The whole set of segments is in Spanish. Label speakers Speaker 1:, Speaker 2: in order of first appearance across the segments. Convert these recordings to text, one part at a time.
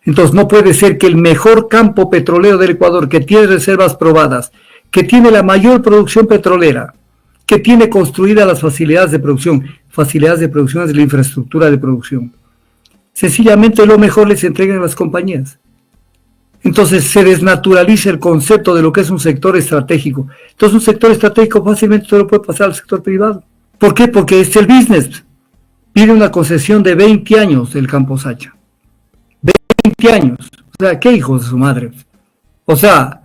Speaker 1: Entonces no puede ser que el mejor campo petrolero del Ecuador, que tiene reservas probadas, que tiene la mayor producción petrolera, que tiene construidas las facilidades de producción es la infraestructura de producción, sencillamente lo mejor les entreguen a las compañías. Entonces se desnaturaliza el concepto de lo que es un sector estratégico. Entonces un sector estratégico fácilmente se lo puede pasar al sector privado. ¿Por qué? Porque es el business. Pide una concesión de 20 años del Campo Sacha. 20 años. O sea, ¿qué hijos de su madre? O sea,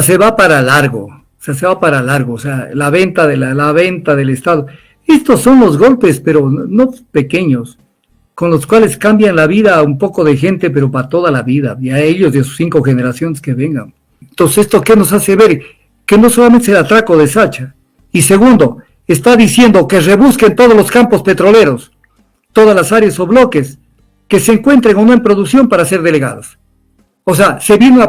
Speaker 1: se va para largo. O sea, la venta del Estado. Estos son los golpes, pero no pequeños, con los cuales cambian la vida a un poco de gente, pero para toda la vida, y a ellos y a sus 5 generaciones que vengan. Entonces, ¿esto qué nos hace ver? Que no solamente es el atraco de Sacha, y segundo, está diciendo que rebusquen todos los campos petroleros, todas las áreas o bloques, que se encuentren o no en producción para ser delegados. O sea, se viene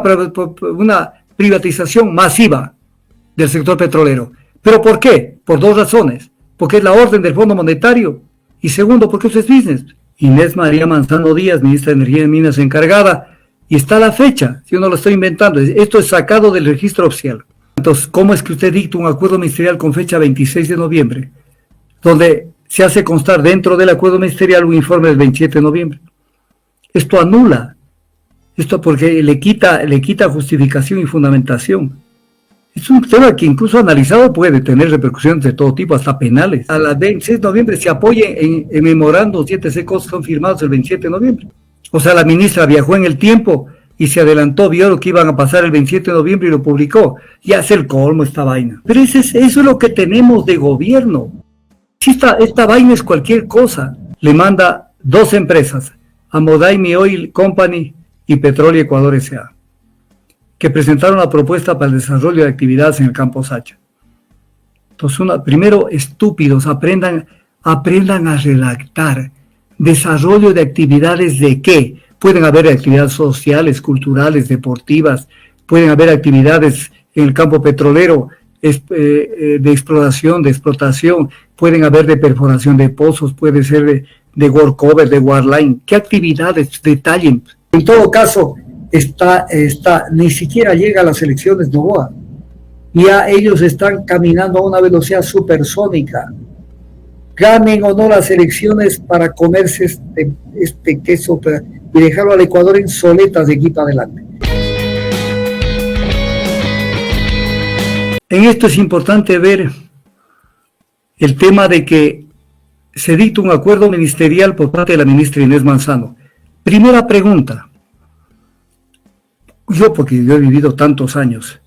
Speaker 1: una privatización masiva del sector petrolero. ¿Pero por qué? Por 2 razones. Porque es la orden del Fondo Monetario, y segundo, porque eso es business. Inés María Manzano Díaz, ministra de Energía y Minas encargada, y está la fecha, si yo no lo estoy inventando, esto es sacado del registro oficial. Entonces, ¿cómo es que usted dicta un acuerdo ministerial con fecha 26 de noviembre, donde se hace constar dentro del acuerdo ministerial un informe del 27 de noviembre? Esto anula, esto porque le quita justificación y fundamentación. Es un tema que incluso analizado puede tener repercusiones de todo tipo, hasta penales. A la 26 de noviembre se apoya en memorando 7 cosas son firmados el 27 de noviembre. O sea, la ministra viajó en el tiempo y se adelantó, vio lo que iban a pasar el 27 de noviembre y lo publicó. Y hace el colmo esta vaina. Pero eso es lo que tenemos de gobierno. Si esta vaina es cualquier cosa. Le manda 2 empresas, Amodaimi Oil Company y Petróleo Ecuador S.A., que presentaron la propuesta para el desarrollo de actividades en el Campo Sacha. Entonces, primero, estúpidos, aprendan a redactar. ¿Desarrollo de actividades de qué? Pueden haber actividades sociales, culturales, deportivas, pueden haber actividades en el campo petrolero, de exploración, de explotación, pueden haber de perforación de pozos, puede ser de workover, de wireline. ¿Qué actividades? Detallen. En todo caso, ni siquiera llega a las elecciones Noboa. Ya ellos están caminando a una velocidad supersónica. Ganen o no las elecciones para comerse este queso y dejarlo al Ecuador en soletas de aquí para adelante. En esto es importante ver el tema de que se dicta un acuerdo ministerial por parte de la ministra Inés Manzano. Primera pregunta. Porque yo he vivido tantos años,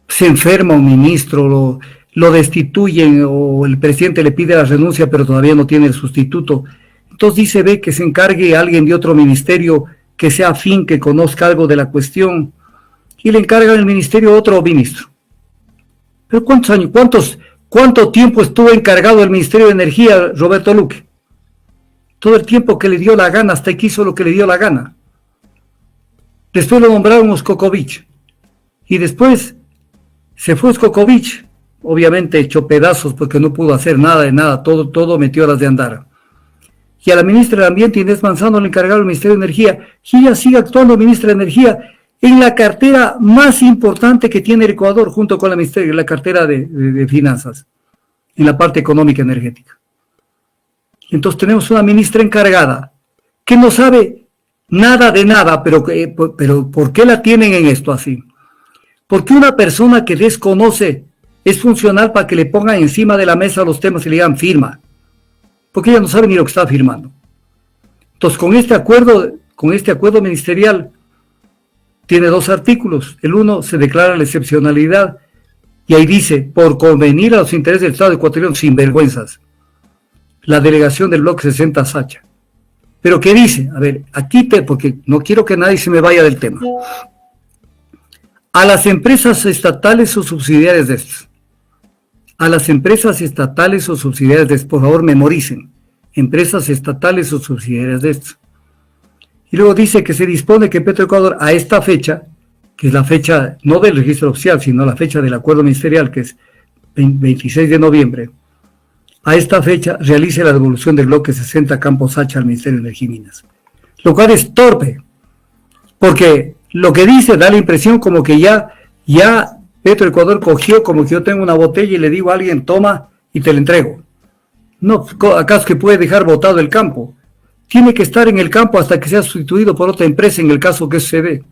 Speaker 1: se enferma un ministro, lo destituyen o el presidente le pide la renuncia pero todavía no tiene el sustituto, entonces dice que se encargue a alguien de otro ministerio que sea afín, que conozca algo de la cuestión, y le encargan el ministerio a otro ministro. ¿Pero cuántos años, cuánto tiempo estuvo encargado el Ministerio de Energía Roberto Luque? Todo el tiempo que le dio la gana, hasta que hizo lo que le dio la gana. Después lo nombraron Moscokovich, y después se fue Moscokovich, obviamente hecho pedazos porque no pudo hacer nada de nada, todo metió a las de andar. Y a la ministra del Ambiente, Inés Manzano, le encargaron el Ministerio de Energía, y ella sigue actuando ministra de Energía en la cartera más importante que tiene el Ecuador, junto con la cartera de Finanzas, en la parte económica y energética. Entonces tenemos una ministra encargada que no sabe nada de nada, pero ¿por qué la tienen en esto así? Porque una persona que desconoce es funcional para que le pongan encima de la mesa los temas y le digan firma, porque ella no sabe ni lo que está firmando. Entonces, con este acuerdo ministerial tiene 2 artículos. El 1 se declara la excepcionalidad y ahí dice, por convenir a los intereses del Estado ecuatoriano sin vergüenzas, la delegación del bloque 60 Sacha. ¿Pero qué dice? A ver, porque no quiero que nadie se me vaya del tema. A las empresas estatales o subsidiarias de estas. A las empresas estatales o subsidiarias de estas, por favor, memoricen. Empresas estatales o subsidiarias de estas. Y luego dice que se dispone que Petroecuador a esta fecha, que es la fecha no del registro oficial, sino la fecha del acuerdo ministerial, que es 26 de noviembre, a esta fecha realice la devolución del bloque 60 Campo Sacha al Ministerio de Energía y Minas. Lo cual es torpe, Porque lo que dice da la impresión como que ya Petroecuador cogió, como que yo tengo una botella y le digo a alguien, toma y te la entrego. No, ¿acaso que puede dejar botado el campo? Tiene que estar en el campo hasta que sea sustituido por otra empresa en el caso que se dé.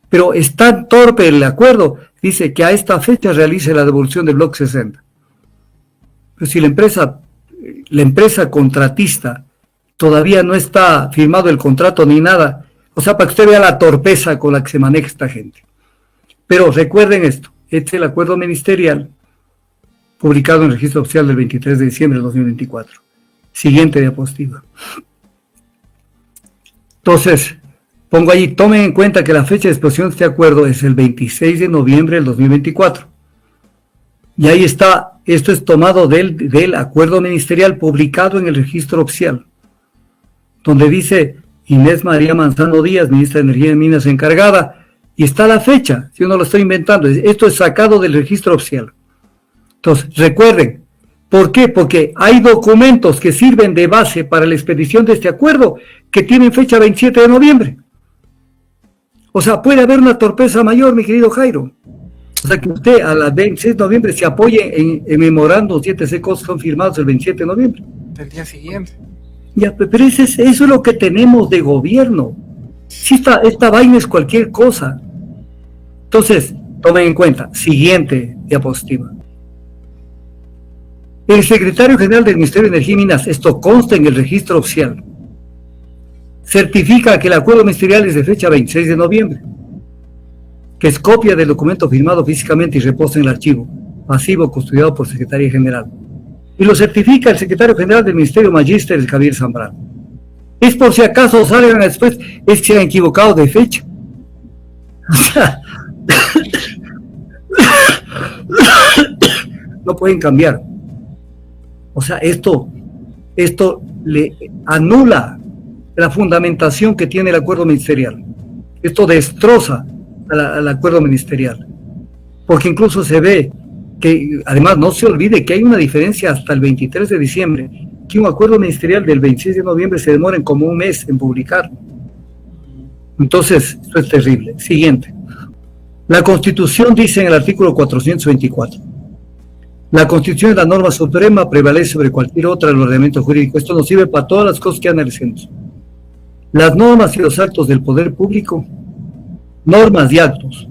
Speaker 1: Pero es tan torpe el acuerdo, dice que a esta fecha realice la devolución del bloque 60. Pero si la empresa contratista todavía no está firmado el contrato ni nada, o sea, para que usted vea la torpeza con la que se maneja esta gente. Pero recuerden esto, este es el acuerdo ministerial publicado en el registro oficial del 23 de diciembre de 2024. Siguiente diapositiva. Entonces, pongo allí, tomen en cuenta que la fecha de exposición de este acuerdo es el 26 de noviembre del 2024. Y ahí está, esto es tomado del acuerdo ministerial publicado en el registro oficial, donde dice Inés María Manzano Díaz, ministra de Energía y Minas encargada, y está la fecha, si uno lo está inventando, esto es sacado del registro oficial. Entonces, recuerden, ¿por qué? Porque hay documentos que sirven de base para la expedición de este acuerdo que tienen fecha 27 de noviembre. O sea, puede haber una torpeza mayor, mi querido Jairo. O sea, que usted a las 26 de noviembre se apoye en memorandos 7C cosas son firmados el 27 de noviembre.
Speaker 2: Del día siguiente.
Speaker 1: Ya, pero eso es lo que tenemos de gobierno. Si esta vaina es cualquier cosa. Entonces, tomen en cuenta. Siguiente diapositiva. El secretario general del Ministerio de Energía y Minas, esto consta en el registro oficial, certifica que el acuerdo ministerial es de fecha 26 de noviembre, que es copia del documento firmado físicamente y reposa en el archivo, pasivo custodiado por Secretaría General. Y lo certifica el secretario general del Ministerio Magíster, Javier Zambrano. Es por si acaso salgan después, es que se han equivocado de fecha. O sea, no pueden cambiar. O sea, esto le anula la fundamentación que tiene el acuerdo ministerial. Esto destroza al acuerdo ministerial. Porque incluso se ve que, además, no se olvide que hay una diferencia hasta el 23 de diciembre, que un acuerdo ministerial del 26 de noviembre se demora como un mes en publicar. Entonces, esto es terrible. Siguiente. La Constitución dice en el artículo 424, la Constitución es la norma suprema, prevalece sobre cualquier otra del ordenamiento jurídico. Esto nos sirve para todas las cosas que analicemos. Las normas y los actos del poder público, normas y actos,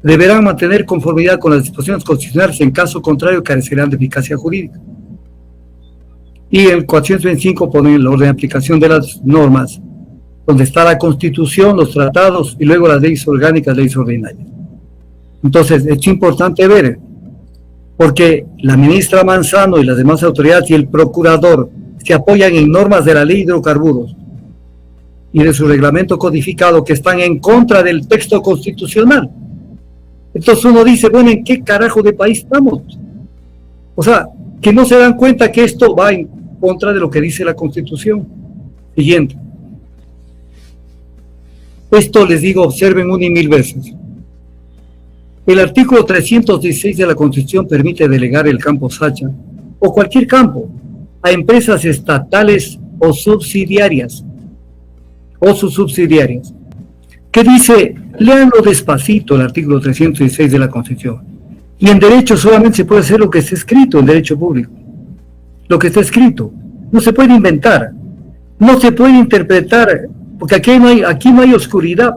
Speaker 1: deberán mantener conformidad con las disposiciones constitucionales, en caso contrario carecerán de eficacia jurídica. Y en el 425 ponen el orden de aplicación de las normas, donde está la Constitución, los tratados y luego las leyes orgánicas, leyes ordinarias. Entonces, es importante ver, porque la ministra Manzano y las demás autoridades y el procurador se apoyan en normas de la ley de hidrocarburos y de su reglamento codificado que están en contra del texto constitucional. Entonces uno dice, bueno, ¿en qué carajo de país estamos? O sea, que no se dan cuenta que esto va en contra de lo que dice la Constitución. Siguiente. Esto les digo, observen una y mil veces. El artículo 316 de la Constitución permite delegar el campo Sacha, o cualquier campo, a empresas estatales o subsidiarias, o sus subsidiarias. ¿Qué dice? Léanlo despacito, el artículo 316 de la Constitución. Y en derecho solamente se puede hacer lo que está escrito en derecho público. Lo que está escrito. No se puede inventar. No se puede interpretar, porque aquí no hay oscuridad.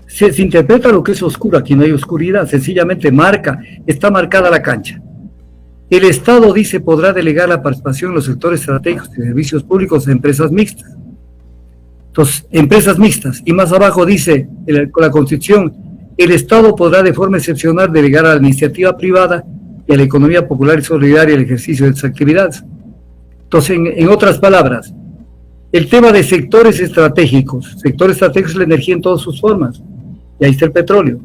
Speaker 1: Se interpreta lo que es oscuro, aquí no hay oscuridad, sencillamente está marcada la cancha. El Estado, dice, podrá delegar la participación en los sectores estratégicos de servicios públicos a empresas mixtas. Entonces, empresas mixtas, y más abajo dice, con la Constitución, el Estado podrá de forma excepcional delegar a la iniciativa privada y a la economía popular y solidaria el ejercicio de estas actividades. Entonces, en otras palabras, el tema de sectores estratégicos es la energía en todas sus formas, y ahí está el petróleo,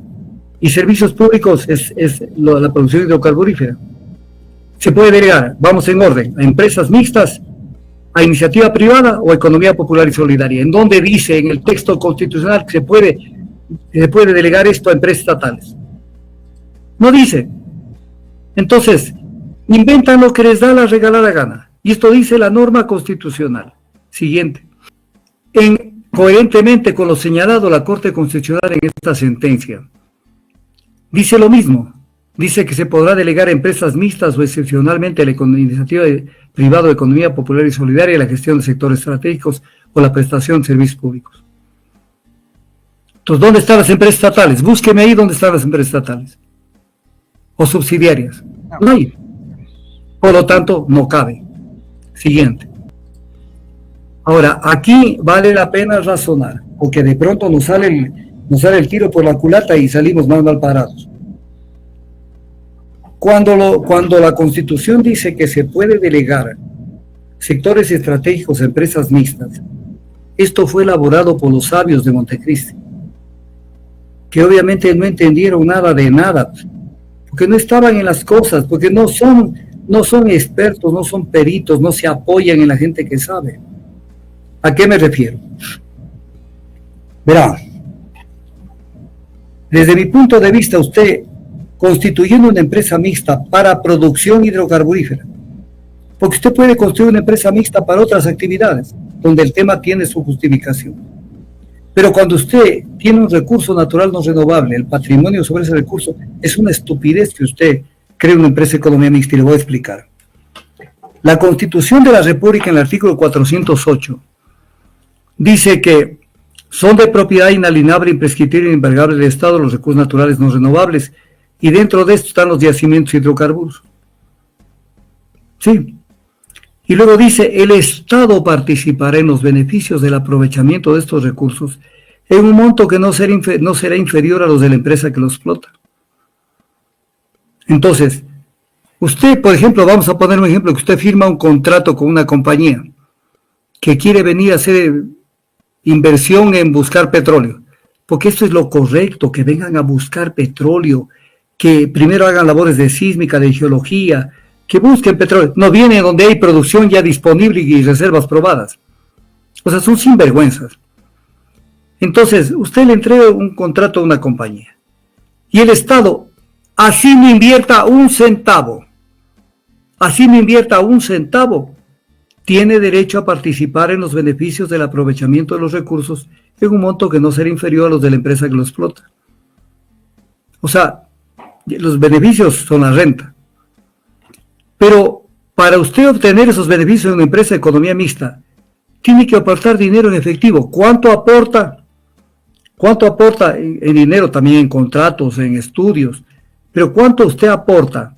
Speaker 1: y servicios públicos es la producción hidrocarburífera. Se puede delegar, vamos en orden, a empresas mixtas, a iniciativa privada o a economía popular y solidaria. ¿En dónde dice en el texto constitucional que se puede delegar esto a empresas estatales? No dice. Entonces, inventan lo que les da la regalada gana. Y esto dice la norma constitucional. Siguiente. En coherentemente con lo señalado la Corte Constitucional en esta sentencia. Dice lo mismo, dice que se podrá delegar a empresas mixtas o excepcionalmente a la iniciativa privada de economía popular y solidaria, la gestión de sectores estratégicos o la prestación de servicios públicos. Entonces, ¿dónde están las empresas estatales? Búsqueme ahí dónde están las empresas estatales o subsidiarias. No hay. Por lo tanto, no cabe. Siguiente. Ahora, aquí vale la pena razonar, porque de pronto nos sale el tiro por la culata y salimos más mal parados. Cuando la Constitución dice que se puede delegar sectores estratégicos a empresas mixtas, esto fue elaborado por los sabios de Montecristi, que obviamente no entendieron nada de nada, porque no estaban en las cosas, porque no son expertos, no son peritos, no se apoyan en la gente que sabe. ¿A qué me refiero? Verá, desde mi punto de vista, usted constituyendo una empresa mixta para producción hidrocarburífera, porque usted puede construir una empresa mixta para otras actividades, donde el tema tiene su justificación. Pero cuando usted tiene un recurso natural no renovable, el patrimonio sobre ese recurso, es una estupidez que usted cree una empresa de economía mixta, y le voy a explicar. La Constitución de la República, en el artículo 408, dice que son de propiedad inalienable, imprescriptible e embargable del Estado los recursos naturales no renovables, y dentro de esto están los yacimientos hidrocarburos. Sí. Y luego dice, el Estado participará en los beneficios del aprovechamiento de estos recursos en un monto que no será inferior a los de la empresa que los explota. Entonces, usted, por ejemplo, vamos a poner un ejemplo, que usted firma un contrato con una compañía que quiere venir a hacer inversión en buscar petróleo, porque esto es lo correcto, que vengan a buscar petróleo, que primero hagan labores de sísmica, de geología, que busquen petróleo, no viene donde hay producción ya disponible y reservas probadas. O sea, son sinvergüenzas. Entonces, usted le entrega un contrato a una compañía y el Estado, así no invierta un centavo, tiene derecho a participar en los beneficios del aprovechamiento de los recursos en un monto que no será inferior a los de la empresa que lo explota. O sea, los beneficios son la renta. Pero para usted obtener esos beneficios en una empresa de economía mixta, tiene que aportar dinero en efectivo. ¿Cuánto aporta? ¿Cuánto aporta en dinero? También en contratos, en estudios. Pero ¿cuánto usted aporta?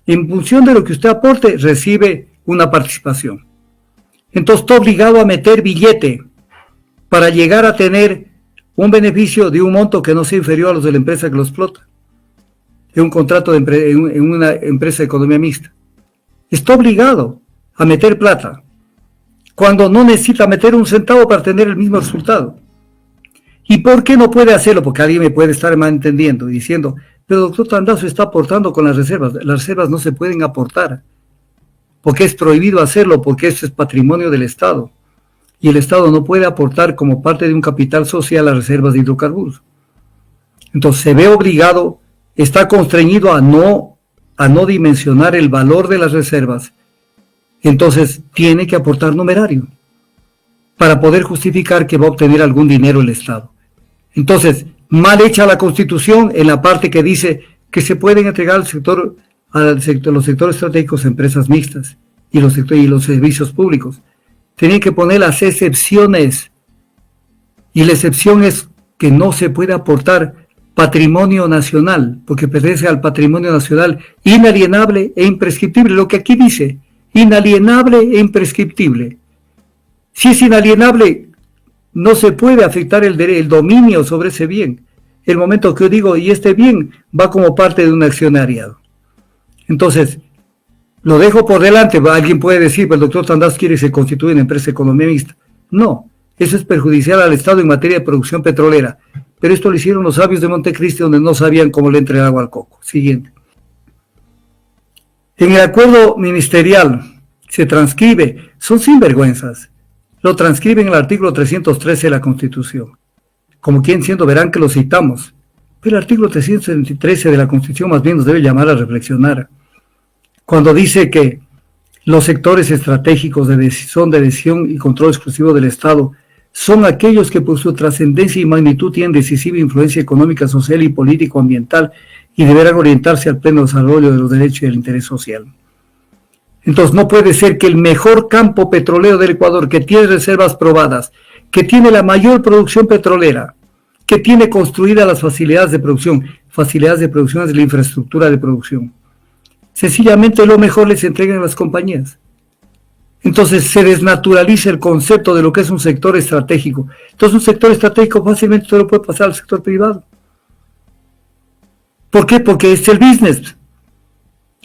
Speaker 1: En función de lo que usted aporte, recibe una participación. Entonces está obligado a meter billete para llegar a tener un beneficio de un monto que no sea inferior a los de la empresa que lo explota. En un contrato en una empresa de economía mixta. Está obligado a meter plata cuando no necesita meter un centavo para tener el mismo resultado. ¿Y por qué no puede hacerlo? Porque alguien me puede estar malentendiendo y diciendo, pero doctor Tandazo está aportando con las reservas. Las reservas no se pueden aportar porque es prohibido hacerlo, porque eso es patrimonio del Estado. Y el Estado no puede aportar como parte de un capital social las reservas de hidrocarburos. Entonces se ve obligado, está constreñido a no dimensionar el valor de las reservas. Entonces tiene que aportar numerario para poder justificar que va a obtener algún dinero el Estado. Entonces, mal hecha la Constitución en la parte que dice que se pueden entregar los sectores estratégicos a empresas mixtas y los servicios públicos. Tienen que poner las excepciones, y la excepción es que no se puede aportar patrimonio nacional, porque pertenece al patrimonio nacional inalienable e imprescriptible. Lo que aquí dice, inalienable e imprescriptible. Si es inalienable, no se puede afectar el dominio sobre ese bien. El momento que yo digo, y este bien va como parte de un accionariado. Entonces, lo dejo por delante. Alguien puede decir, pero el doctor Tandaz quiere que se constituya una empresa de economía mixta. No, eso es perjudicial al Estado en materia de producción petrolera. Pero esto lo hicieron los sabios de Montecristi, donde no sabían cómo le entra el agua al coco. Siguiente. En el acuerdo ministerial se transcribe, son sinvergüenzas, lo transcriben en el artículo 313 de la Constitución. Como quien diciendo, verán que lo citamos. Pero el artículo 313 de la Constitución más bien nos debe llamar a reflexionar. Cuando dice que los sectores estratégicos son de decisión y control exclusivo del Estado, son aquellos que por su trascendencia y magnitud tienen decisiva influencia económica, social y político-ambiental y deberán orientarse al pleno desarrollo de los derechos y del interés social. Entonces no puede ser que el mejor campo petrolero del Ecuador, que tiene reservas probadas, que tiene la mayor producción petrolera, que tiene construidas las facilidades de producción es la infraestructura de producción, sencillamente lo mejor les entregan a las compañías. Entonces se desnaturaliza el concepto de lo que es un sector estratégico. Entonces un sector estratégico fácilmente se lo puede pasar al sector privado. ¿Por qué? Porque es el business.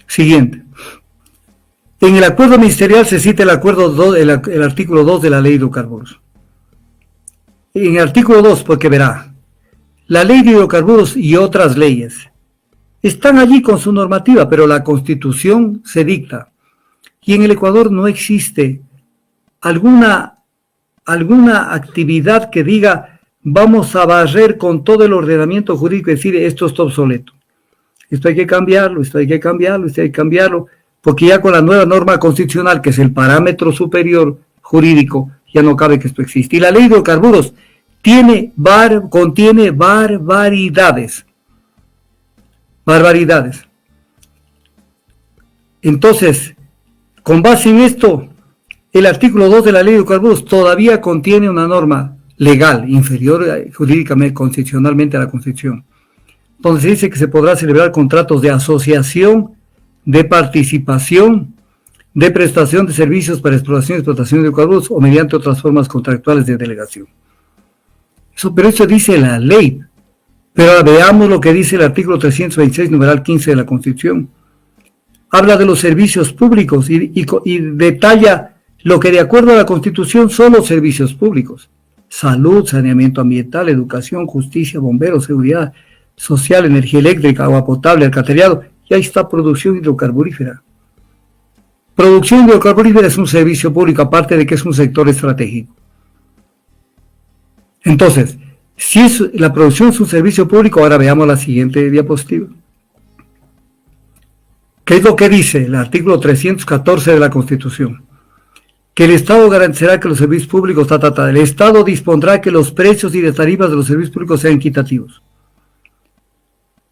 Speaker 1: Siguiente. En el acuerdo ministerial se cita el acuerdo 2, el artículo 2 de la ley de hidrocarburos. En el artículo 2, porque verá, la ley de hidrocarburos y otras leyes están allí con su normativa, pero la Constitución se dicta. Y en el Ecuador no existe alguna actividad que diga vamos a barrer con todo el ordenamiento jurídico y decir esto está obsoleto. Esto hay que cambiarlo, esto hay que cambiarlo, esto hay que cambiarlo, porque ya con la nueva norma constitucional, que es el parámetro superior jurídico, ya no cabe que esto existe. Y la ley de hidrocarburos contiene barbaridades. Entonces, con base en esto, el artículo 2 de la ley de hidrocarburos todavía contiene una norma legal, inferior jurídicamente, constitucionalmente a la Constitución, donde se dice que se podrá celebrar contratos de asociación, de participación, de prestación de servicios para exploración y explotación de hidrocarburos o mediante otras formas contractuales de delegación. Pero eso dice la ley. Pero ahora veamos lo que dice el artículo 326, numeral 15 de la Constitución. Habla de los servicios públicos y detalla lo que de acuerdo a la Constitución son los servicios públicos: salud, saneamiento ambiental, educación, justicia, bomberos, seguridad social, energía eléctrica, agua potable, alcantarillado. Y ahí está producción hidrocarburífera. Producción hidrocarburífera es un servicio público, aparte de que es un sector estratégico. Entonces, si la producción es un servicio público, ahora veamos la siguiente diapositiva. ¿Qué es lo que dice el artículo 314 de la Constitución? Que el Estado garantizará que los servicios públicos, el Estado dispondrá que los precios y las tarifas de los servicios públicos sean equitativos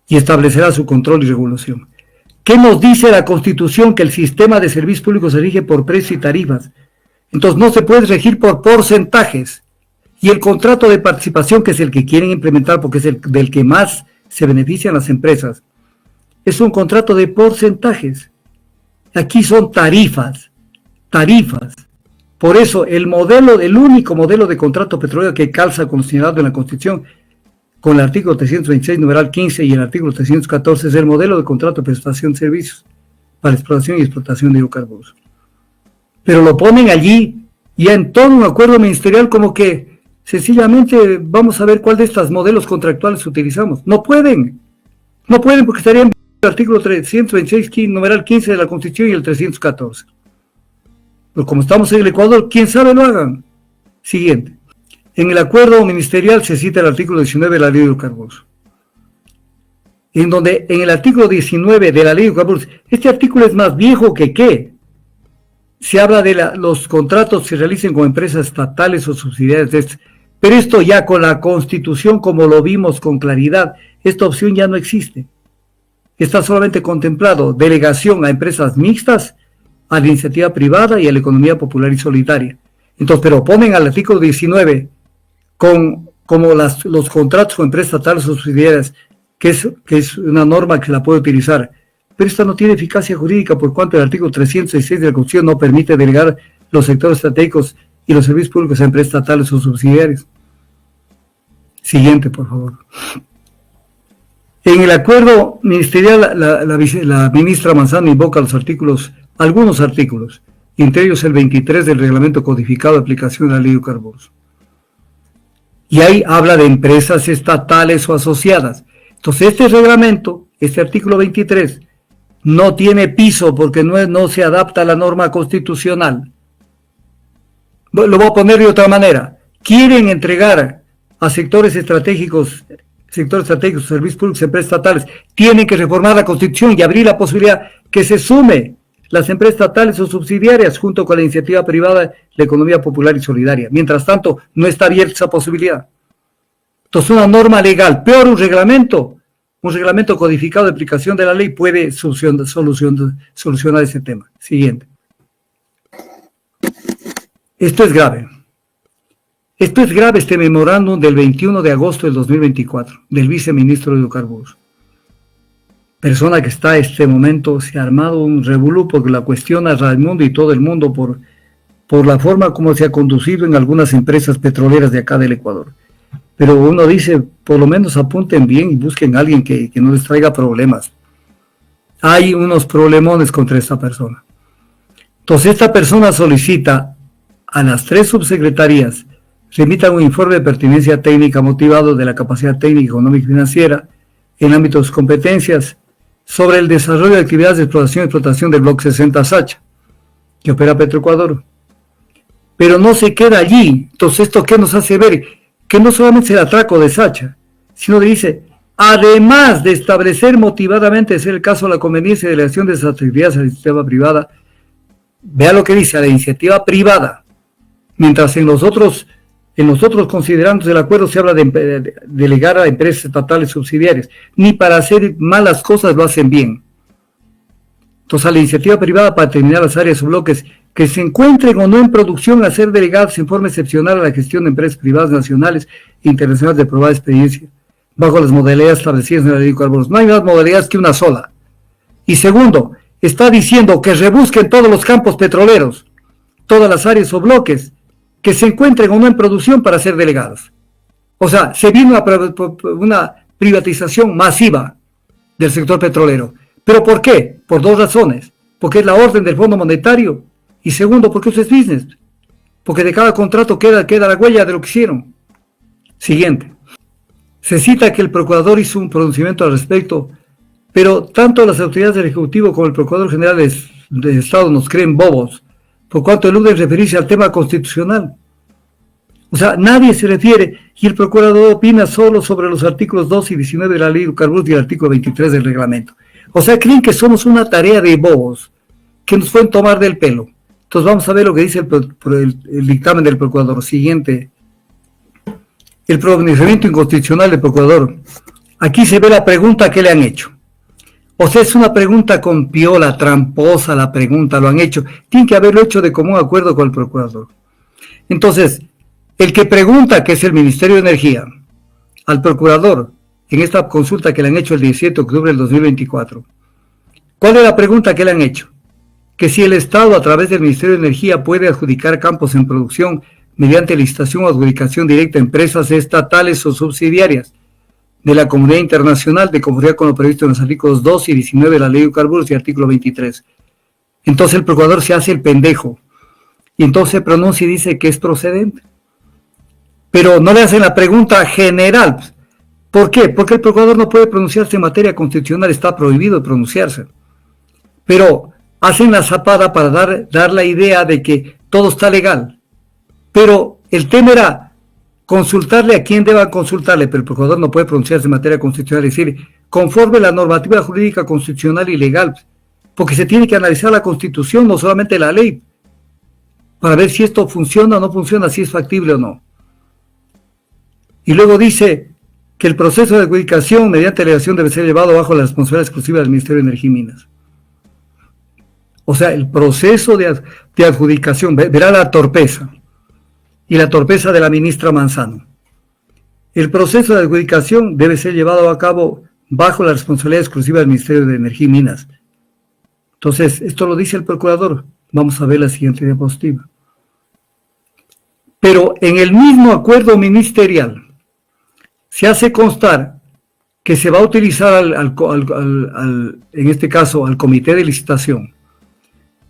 Speaker 1: y establecerá su control y regulación. ¿Qué nos dice la Constitución? Que el sistema de servicios públicos se rige por precios y tarifas. Entonces no se puede regir por porcentajes. Y el contrato de participación, que es el que quieren implementar porque es el del que más se benefician las empresas, es un contrato de porcentajes. Aquí son tarifas. Por eso el único modelo de contrato petrolero que calza con lo señalado en la Constitución, con el artículo 326, numeral 15 y el artículo 314, es el modelo de contrato de prestación de servicios para exploración y explotación de hidrocarburos. Pero lo ponen allí y en todo un acuerdo ministerial como que sencillamente vamos a ver cuál de estos modelos contractuales utilizamos. No pueden porque estarían el artículo 326, numeral 15 de la Constitución y el 314. Pero como estamos en el Ecuador, quién sabe lo hagan. Siguiente. En el acuerdo ministerial se cita el artículo 19 de la ley de hidrocarburos, en donde en el artículo 19 de la ley de hidrocarburos, este artículo es más viejo que qué. Se habla de los contratos que se realicen con empresas estatales o subsidiarias de este. Pero esto ya con la Constitución, como lo vimos con claridad, esta opción ya no existe. Está solamente contemplado delegación a empresas mixtas, a la iniciativa privada y a la economía popular y solidaria. Entonces, pero ponen al artículo 19 como los contratos con empresas estatales o subsidiarias, que es una norma que la puede utilizar. Pero esta no tiene eficacia jurídica por cuanto el artículo 306 de la Constitución no permite delegar los sectores estratégicos y los servicios públicos a empresas estatales o subsidiarias. Siguiente, por favor. En el acuerdo ministerial, la ministra Manzano invoca algunos artículos, entre ellos el 23 del reglamento codificado de aplicación de la ley de hidrocarburos. Y ahí habla de empresas estatales o asociadas. Entonces este reglamento, este artículo 23, no tiene piso porque no se adapta a la norma constitucional. Lo voy a poner de otra manera. Quieren entregar a sectores estratégicos, servicios públicos, empresas estatales, tienen que reformar la Constitución y abrir la posibilidad que se sume las empresas estatales o subsidiarias, junto con la iniciativa privada, la economía popular y solidaria. Mientras tanto, no está abierta esa posibilidad. Entonces, una norma legal, peor un reglamento codificado de aplicación de la ley puede solucionar ese tema. Siguiente. Esto es grave. Esto es grave, este memorándum del 21 de agosto del 2024, del viceministro de Hidrocarburos. Persona que está en este momento, se ha armado un revolú porque la cuestiona Raimundo y todo el mundo por la forma como se ha conducido en algunas empresas petroleras de acá del Ecuador. Pero uno dice, por lo menos apunten bien y busquen a alguien que no les traiga problemas. Hay unos problemones contra esta persona. Entonces esta persona solicita a las 3 subsecretarías remitan un informe de pertinencia técnica motivado de la capacidad técnica, económica y financiera en ámbitos de sus competencias sobre el desarrollo de actividades de exploración y explotación del bloque 60 Sacha, que opera Petroecuador. Pero no se queda allí. Entonces, ¿esto qué nos hace ver? Que no solamente es el atraco de Sacha, sino que dice, además de establecer motivadamente, ser el caso, la conveniencia de la acción de esas actividades a la iniciativa privada, vea lo que dice, a la iniciativa privada, mientras en los otros considerandos del acuerdo se habla de delegar a empresas estatales subsidiarias. Ni para hacer malas cosas lo hacen bien. Entonces, a la iniciativa privada para determinar las áreas o bloques que se encuentren o no en producción a ser delegados en forma excepcional a la gestión de empresas privadas nacionales e internacionales de probada experiencia, bajo las modalidades establecidas en la ley de hidrocarburos. No hay más modalidades que una sola. Y segundo, está diciendo que rebusquen todos los campos petroleros, todas las áreas o bloques, que se encuentren o no en producción para ser delegados. O sea, se viene una privatización masiva del sector petrolero. ¿Pero por qué? Por 2 razones. Porque es la orden del Fondo Monetario y segundo, porque eso es business. Porque de cada contrato queda la huella de lo que hicieron. Siguiente. Se cita que el procurador hizo un pronunciamiento al respecto, pero tanto las autoridades del Ejecutivo como el Procurador General de Estado nos creen bobos, por cuanto eluden referirse al tema constitucional. O sea, nadie se refiere, y el procurador opina solo sobre los artículos 2 y 19 de la ley de hidrocarburos y el artículo 23 del reglamento. O sea, creen que somos una tarea de bobos, que nos pueden tomar del pelo. Entonces vamos a ver lo que dice el dictamen del procurador. Siguiente. El pronunciamiento inconstitucional del procurador. Aquí se ve la pregunta que le han hecho. O sea, es una pregunta con piola, tramposa la pregunta, lo han hecho. Tienen que haberlo hecho de común acuerdo con el procurador. Entonces, el que pregunta, que es el Ministerio de Energía, al procurador, en esta consulta que le han hecho el 17 de octubre del 2024, ¿cuál es la pregunta que le han hecho? Que si el Estado, a través del Ministerio de Energía, puede adjudicar campos en producción mediante licitación o adjudicación directa a empresas estatales o subsidiarias de la comunidad internacional, de conformidad con lo previsto en los artículos 2 y 19 de la ley de hidrocarburos y artículo 23. Entonces el procurador se hace el pendejo y entonces se pronuncia y dice que es procedente. Pero no le hacen la pregunta general. ¿Por qué? Porque el procurador no puede pronunciarse en materia constitucional, está prohibido pronunciarse. Pero hacen la zapada para dar la idea de que todo está legal. Pero el tema era consultarle a quien deba consultarle, pero el procurador no puede pronunciarse en materia constitucional, es decir, conforme la normativa jurídica constitucional y legal, porque se tiene que analizar la Constitución, no solamente la ley, para ver si esto funciona o no funciona, si es factible o no. Y luego dice que el proceso de adjudicación mediante delegación debe ser llevado bajo la responsabilidad exclusiva del Ministerio de Energía y Minas. O sea, el proceso de adjudicación, verá la torpeza, y la torpeza de la ministra Manzano. El proceso de adjudicación debe ser llevado a cabo bajo la responsabilidad exclusiva del Ministerio de Energía y Minas. Entonces, esto lo dice el procurador. Vamos a ver la siguiente diapositiva. Pero en el mismo acuerdo ministerial se hace constar que se va a utilizar en este caso al comité de licitación,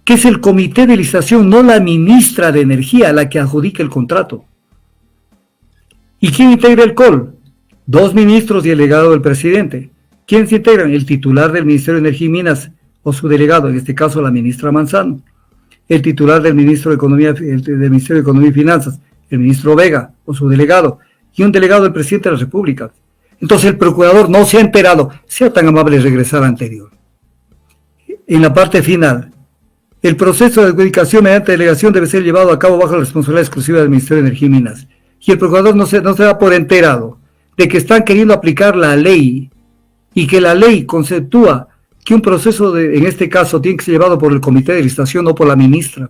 Speaker 1: que es el comité de licitación, no la ministra de Energía, la que adjudica el contrato. ¿Y quién integra el COL? 2 ministros y el delegado del presidente. ¿Quién se integran? El titular del Ministerio de Energía y Minas o su delegado, en este caso la ministra Manzano. El titular del Ministerio de Economía y Finanzas, el ministro Vega o su delegado, y un delegado del presidente de la República. Entonces el procurador no se ha enterado. Sea tan amable regresar al anterior. En la parte final, El proceso de adjudicación mediante delegación debe ser llevado a cabo bajo la responsabilidad exclusiva del Ministerio de Energía y Minas. Y el procurador no se da por enterado de que están queriendo aplicar la ley y que la ley conceptúa que un proceso, en este caso, tiene que ser llevado por el comité de licitación, no por la ministra.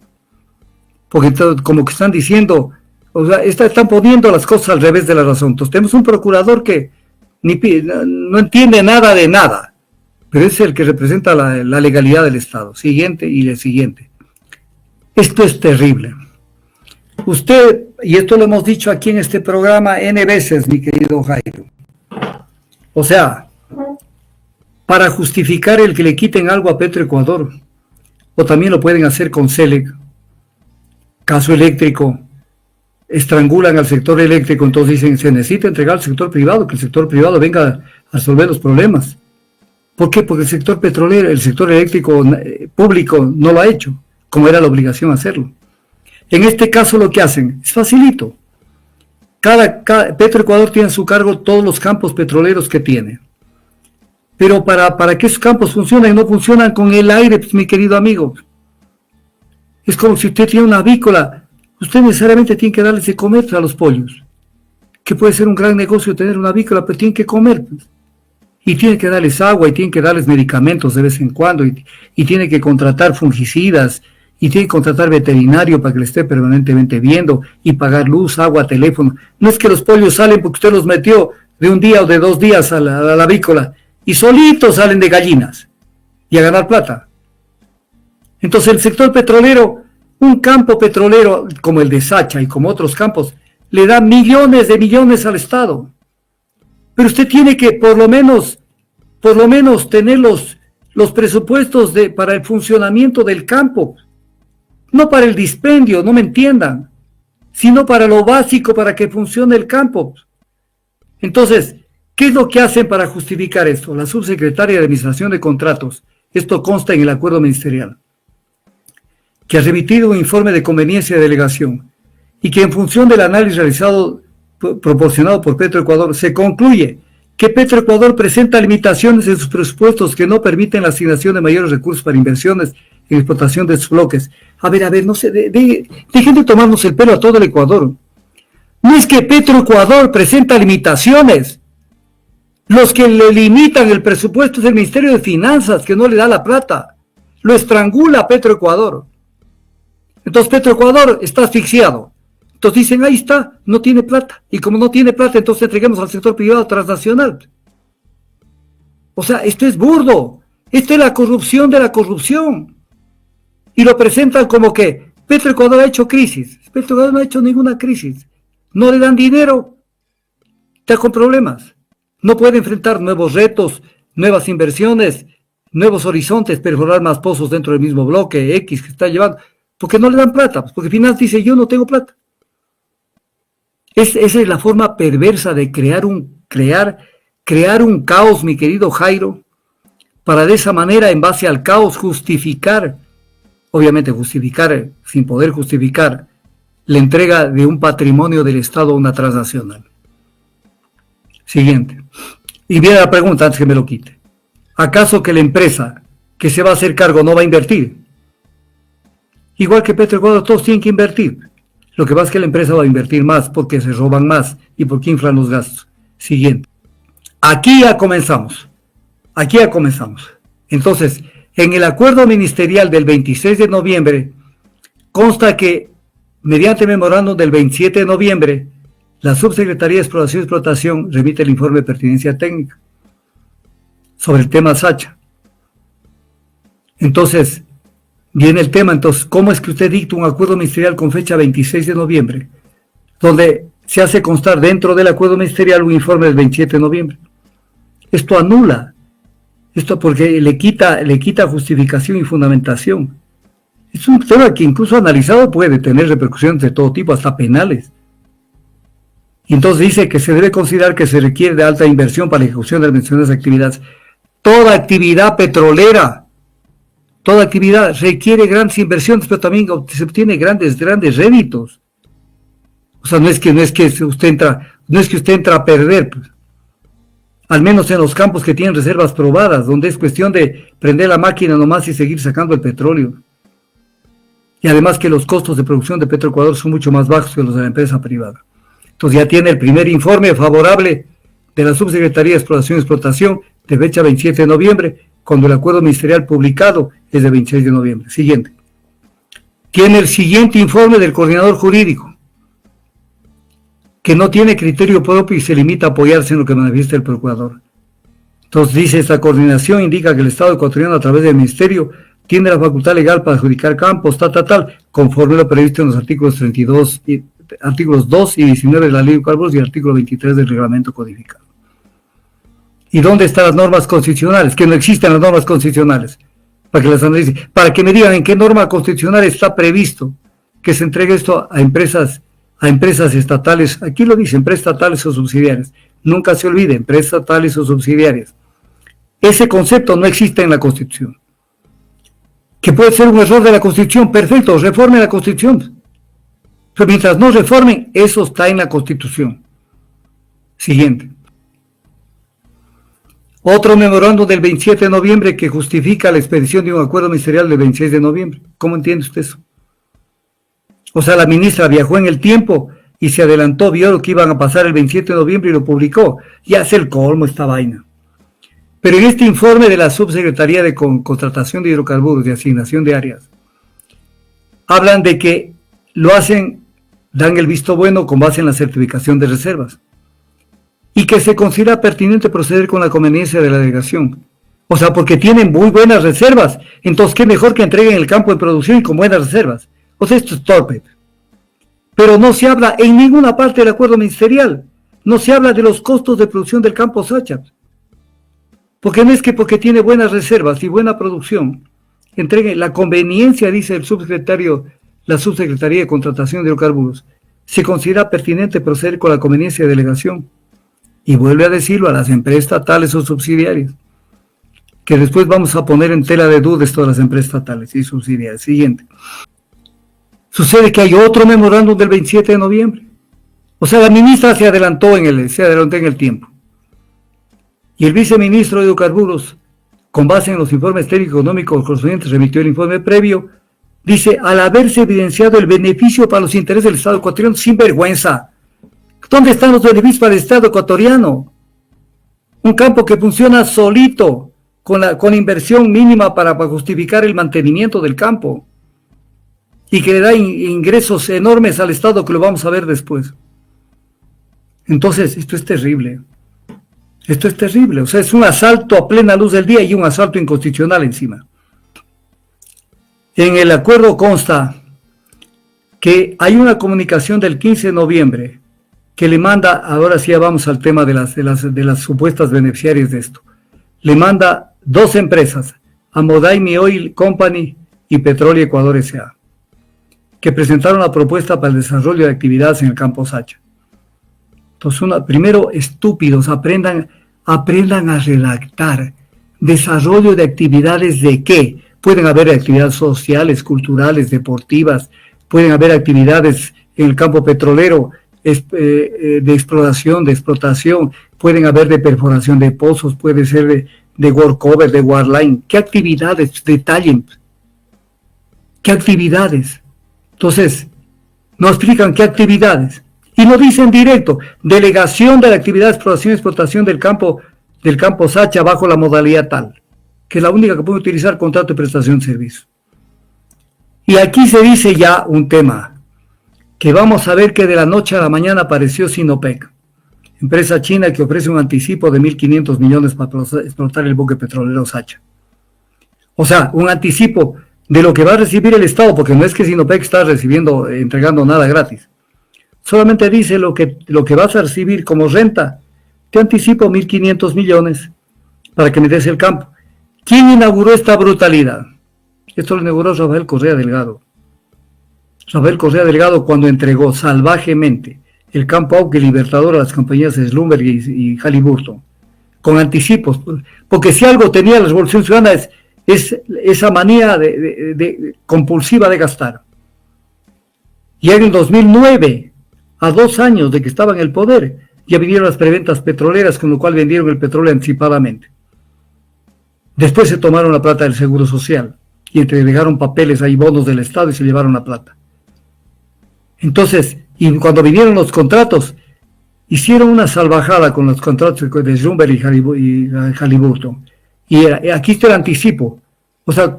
Speaker 1: Porque como que están diciendo, o sea, están poniendo las cosas al revés de la razón. Entonces tenemos un procurador que no entiende nada de nada, pero es el que representa la legalidad del Estado. Siguiente y el siguiente. Esto es terrible. Usted, y esto lo hemos dicho aquí en este programa N veces, mi querido Jairo, o sea, para justificar el que le quiten algo a Petroecuador, o también lo pueden hacer con CELEC, caso eléctrico, estrangulan al sector eléctrico, entonces dicen, se necesita entregar al sector privado, que el sector privado venga a resolver los problemas. ¿Por qué? Porque el sector petrolero, el sector eléctrico público no lo ha hecho, como era la obligación hacerlo. En este caso lo que hacen es facilito. Petroecuador tiene a su cargo todos los campos petroleros que tiene. Pero para que esos campos funcionen, no funcionan con el aire, pues, mi querido amigo. Es como si usted tiene una avícola, usted necesariamente tiene que darles de comer a los pollos. Que puede ser un gran negocio tener una avícola, pero tienen que comer, pues. Y tiene que darles agua, y tiene que darles medicamentos de vez en cuando, y tiene que contratar fungicidas, y tiene que contratar veterinario para que le esté permanentemente viendo, y pagar luz, agua, teléfono. No es que los pollos salen porque usted los metió de un día o de 2 días a la avícola, y solitos salen de gallinas, y a ganar plata. Entonces el sector petrolero, un campo petrolero como el de Sacha y como otros campos, le da millones de millones al Estado. Pero usted tiene que por lo menos tener los presupuestos para el funcionamiento del campo. No para el dispendio, no me entiendan, sino para lo básico, para que funcione el campo. Entonces, ¿qué es lo que hacen para justificar esto? La subsecretaria de Administración de Contratos, esto consta en el acuerdo ministerial, que ha remitido un informe de conveniencia de delegación y que en función del análisis realizado proporcionado por Petroecuador se concluye que Petroecuador presenta limitaciones en sus presupuestos que no permiten la asignación de mayores recursos para inversiones en explotación de sus bloques. A ver, no sé, dejen de tomarnos el pelo a todo el Ecuador. No es que Petroecuador presenta limitaciones. Los que le limitan el presupuesto es el Ministerio de Finanzas, que no le da la plata. Lo estrangula a Petroecuador. Entonces Petroecuador está asfixiado. Entonces dicen, ahí está, no tiene plata. Y como no tiene plata, entonces entreguemos al sector privado transnacional. O sea, esto es burdo. Esto es la corrupción de la corrupción. Y lo presentan como que Petroecuador ha hecho crisis. Petroecuador no ha hecho ninguna crisis. No le dan dinero. Está con problemas. No puede enfrentar nuevos retos, nuevas inversiones, nuevos horizontes, perforar más pozos dentro del mismo bloque X que está llevando. Porque no le dan plata. Porque Finanzas dice, yo no tengo plata. Esa es la forma perversa de crear un caos, mi querido Jairo, para de esa manera, en base al caos, justificar sin poder justificar la entrega de un patrimonio del Estado a una transnacional. Siguiente. Y viene la pregunta antes que me lo quite. ¿Acaso que la empresa que se va a hacer cargo no va a invertir? Igual que Petroecuador, todos tienen que invertir. Lo que pasa es que la empresa va a invertir más porque se roban más y porque inflan los gastos. Siguiente. Aquí ya comenzamos. Entonces, en el acuerdo ministerial del 26 de noviembre, consta que, mediante memorándum del 27 de noviembre, la Subsecretaría de Exploración y Explotación remite el informe de pertinencia técnica sobre el tema Sacha. Entonces, viene el tema, ¿cómo es que usted dicta un acuerdo ministerial con fecha 26 de noviembre, donde se hace constar dentro del acuerdo ministerial un informe del 27 de noviembre? Esto anula, porque le quita justificación y fundamentación. Es un tema que incluso analizado puede tener repercusiones de todo tipo, hasta penales. Y entonces dice que se debe considerar que se requiere de alta inversión para la ejecución de las mencionadas actividades. Toda actividad petrolera, toda actividad requiere grandes inversiones, pero también se obtiene grandes réditos. O sea, no es que usted entra a perder, pues. Al menos en los campos que tienen reservas probadas, donde es cuestión de prender la máquina nomás y seguir sacando el petróleo. Y además que los costos de producción de Petroecuador son mucho más bajos que los de la empresa privada. Entonces ya tiene el primer informe favorable de la Subsecretaría de Exploración y Explotación de fecha 27 de noviembre, cuando el acuerdo ministerial publicado es de 26 de noviembre. Siguiente. Tiene el siguiente informe del coordinador jurídico, que no tiene criterio propio y se limita a apoyarse en lo que manifiesta el procurador. Entonces dice, esta coordinación indica que el Estado ecuatoriano a través del Ministerio tiene la facultad legal para adjudicar campos, conforme lo previsto en los artículos 32, artículos 2 y 19 de la Ley de Hidrocarburos y el artículo 23 del reglamento codificado. ¿Y dónde están las normas constitucionales? Que no existen las normas constitucionales. Para que las analice, para que me digan en qué norma constitucional está previsto que se entregue esto a empresas estatales. Aquí lo dice, empresas estatales o subsidiarias. Nunca se olvide, empresas estatales o subsidiarias. Ese concepto no existe en la Constitución. Que puede ser un error de la Constitución, perfecto, reformen la Constitución. Pero mientras no reformen, eso está en la Constitución. Siguiente. Otro memorándum del 27 de noviembre que justifica la expedición de un acuerdo ministerial del 26 de noviembre. ¿Cómo entiende usted eso? O sea, la ministra viajó en el tiempo y se adelantó, vio lo que iban a pasar el 27 de noviembre y lo publicó. Ya es el colmo esta vaina. Pero en este informe de la Subsecretaría de Contratación de Hidrocarburos, de asignación de áreas, hablan de que lo hacen, dan el visto bueno con base en la certificación de reservas y que se considera pertinente proceder con la conveniencia de la delegación. O sea, porque tienen muy buenas reservas, entonces qué mejor que entreguen el campo de producción y con buenas reservas. O sea, esto es torpe. Pero no se habla en ninguna parte del acuerdo ministerial, no se habla de los costos de producción del campo Sacha. Porque no es que porque tiene buenas reservas y buena producción, entreguen la conveniencia, dice el subsecretario, la Subsecretaría de Contratación de Hidrocarburos, se considera pertinente proceder con la conveniencia de delegación. Y vuelve a decirlo a las empresas estatales o subsidiarias, que después vamos a poner en tela de duda esto de las empresas estatales y subsidiarias. Siguiente. Sucede que hay otro memorándum del 27 de noviembre. O sea, la ministra se adelantó en el tiempo. Y el viceministro de Hidrocarburos, con base en los informes técnicos económicos correspondientes, remitió el informe previo, dice, al haberse evidenciado el beneficio para los intereses del Estado ecuatoriano, sin vergüenza. ¿Dónde están los beneficios para el Estado ecuatoriano? Un campo que funciona solito, con inversión mínima para justificar el mantenimiento del campo y que le da ingresos enormes al Estado, que lo vamos a ver después. Entonces, esto es terrible. Esto es terrible. O sea, es un asalto a plena luz del día y un asalto inconstitucional encima. En el acuerdo consta que hay una comunicación del 15 de noviembre que le manda, ahora sí ya vamos al tema de las supuestas beneficiarias de esto, le manda dos empresas, Amodaimi Oil Company y Petróleo Ecuador S.A., que presentaron la propuesta para el desarrollo de actividades en el campo Sacha. Entonces, primero, estúpidos, aprendan a redactar. ¿Desarrollo de actividades de qué? Pueden haber actividades sociales, culturales, deportivas, pueden haber actividades en el campo petrolero, de exploración, de explotación, pueden haber de perforación de pozos, puede ser de workover, de wireline. ¿Qué actividades? Detallen. ¿Qué actividades? Entonces, no explican qué actividades. Y lo dicen directo, delegación de la actividad de exploración y explotación del campo Sacha bajo la modalidad tal, que es la única que puede utilizar contrato de prestación de servicio. Y aquí se dice ya un tema, que vamos a ver que de la noche a la mañana apareció Sinopec, empresa china que ofrece un anticipo de 1.500 millones para explotar el buque petrolero Sacha. O sea, un anticipo de lo que va a recibir el Estado, porque no es que Sinopec está entregando nada gratis. Solamente dice lo que vas a recibir como renta. Te anticipo 1.500 millones para que me des el campo. ¿Quién inauguró esta brutalidad? Esto lo inauguró Rafael Correa Delgado. Rafael Correa Delgado, cuando entregó salvajemente el campo Auque Libertador a las compañías Slumberg y Halliburton, con anticipos, porque si algo tenía la Revolución Ciudadana es esa manía compulsiva de gastar. Y en el 2009, a 2 años de que estaba en el poder, ya vinieron las preventas petroleras, con lo cual vendieron el petróleo anticipadamente. Después se tomaron la plata del Seguro Social. y entregaron papeles, hay bonos del Estado y se llevaron la plata. Entonces, y cuando vinieron los contratos, hicieron una salvajada con los contratos de Schlumberger y Halliburton. Y aquí está el anticipo. O sea,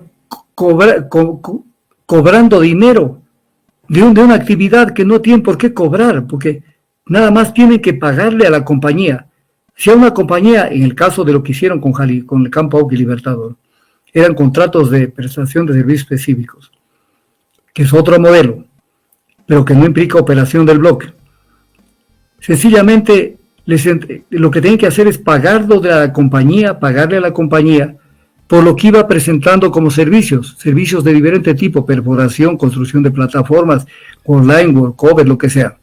Speaker 1: cobrando dinero de una actividad que no tienen por qué cobrar, porque nada más tienen que pagarle a la compañía. Si a una compañía, en el caso de lo que hicieron con el Campo Auqui Libertador, eran contratos de prestación de servicios específicos, que es otro modelo, pero que no implica operación del bloque. Sencillamente, lo que tienen que hacer es pagarle a la compañía por lo que iba presentando como servicios de diferente tipo, perforación, construcción de plataformas, online, workover, lo que sea.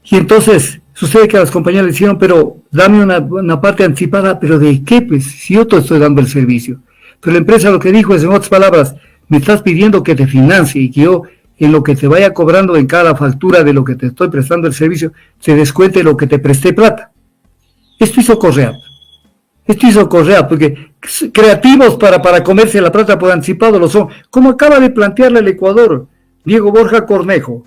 Speaker 1: Y entonces, sucede que a las compañías le dijeron, pero dame una parte anticipada, ¿pero de qué? Pues si yo te estoy dando el servicio. Pero la empresa lo que dijo es, en otras palabras, me estás pidiendo que te financie y que yo, en lo que te vaya cobrando en cada factura de lo que te estoy prestando el servicio, se descuente lo que te presté plata. Esto hizo Correa, porque creativos para comerse la plata por anticipado lo son. Como acaba de plantearle el Ecuador, Diego Borja Cornejo,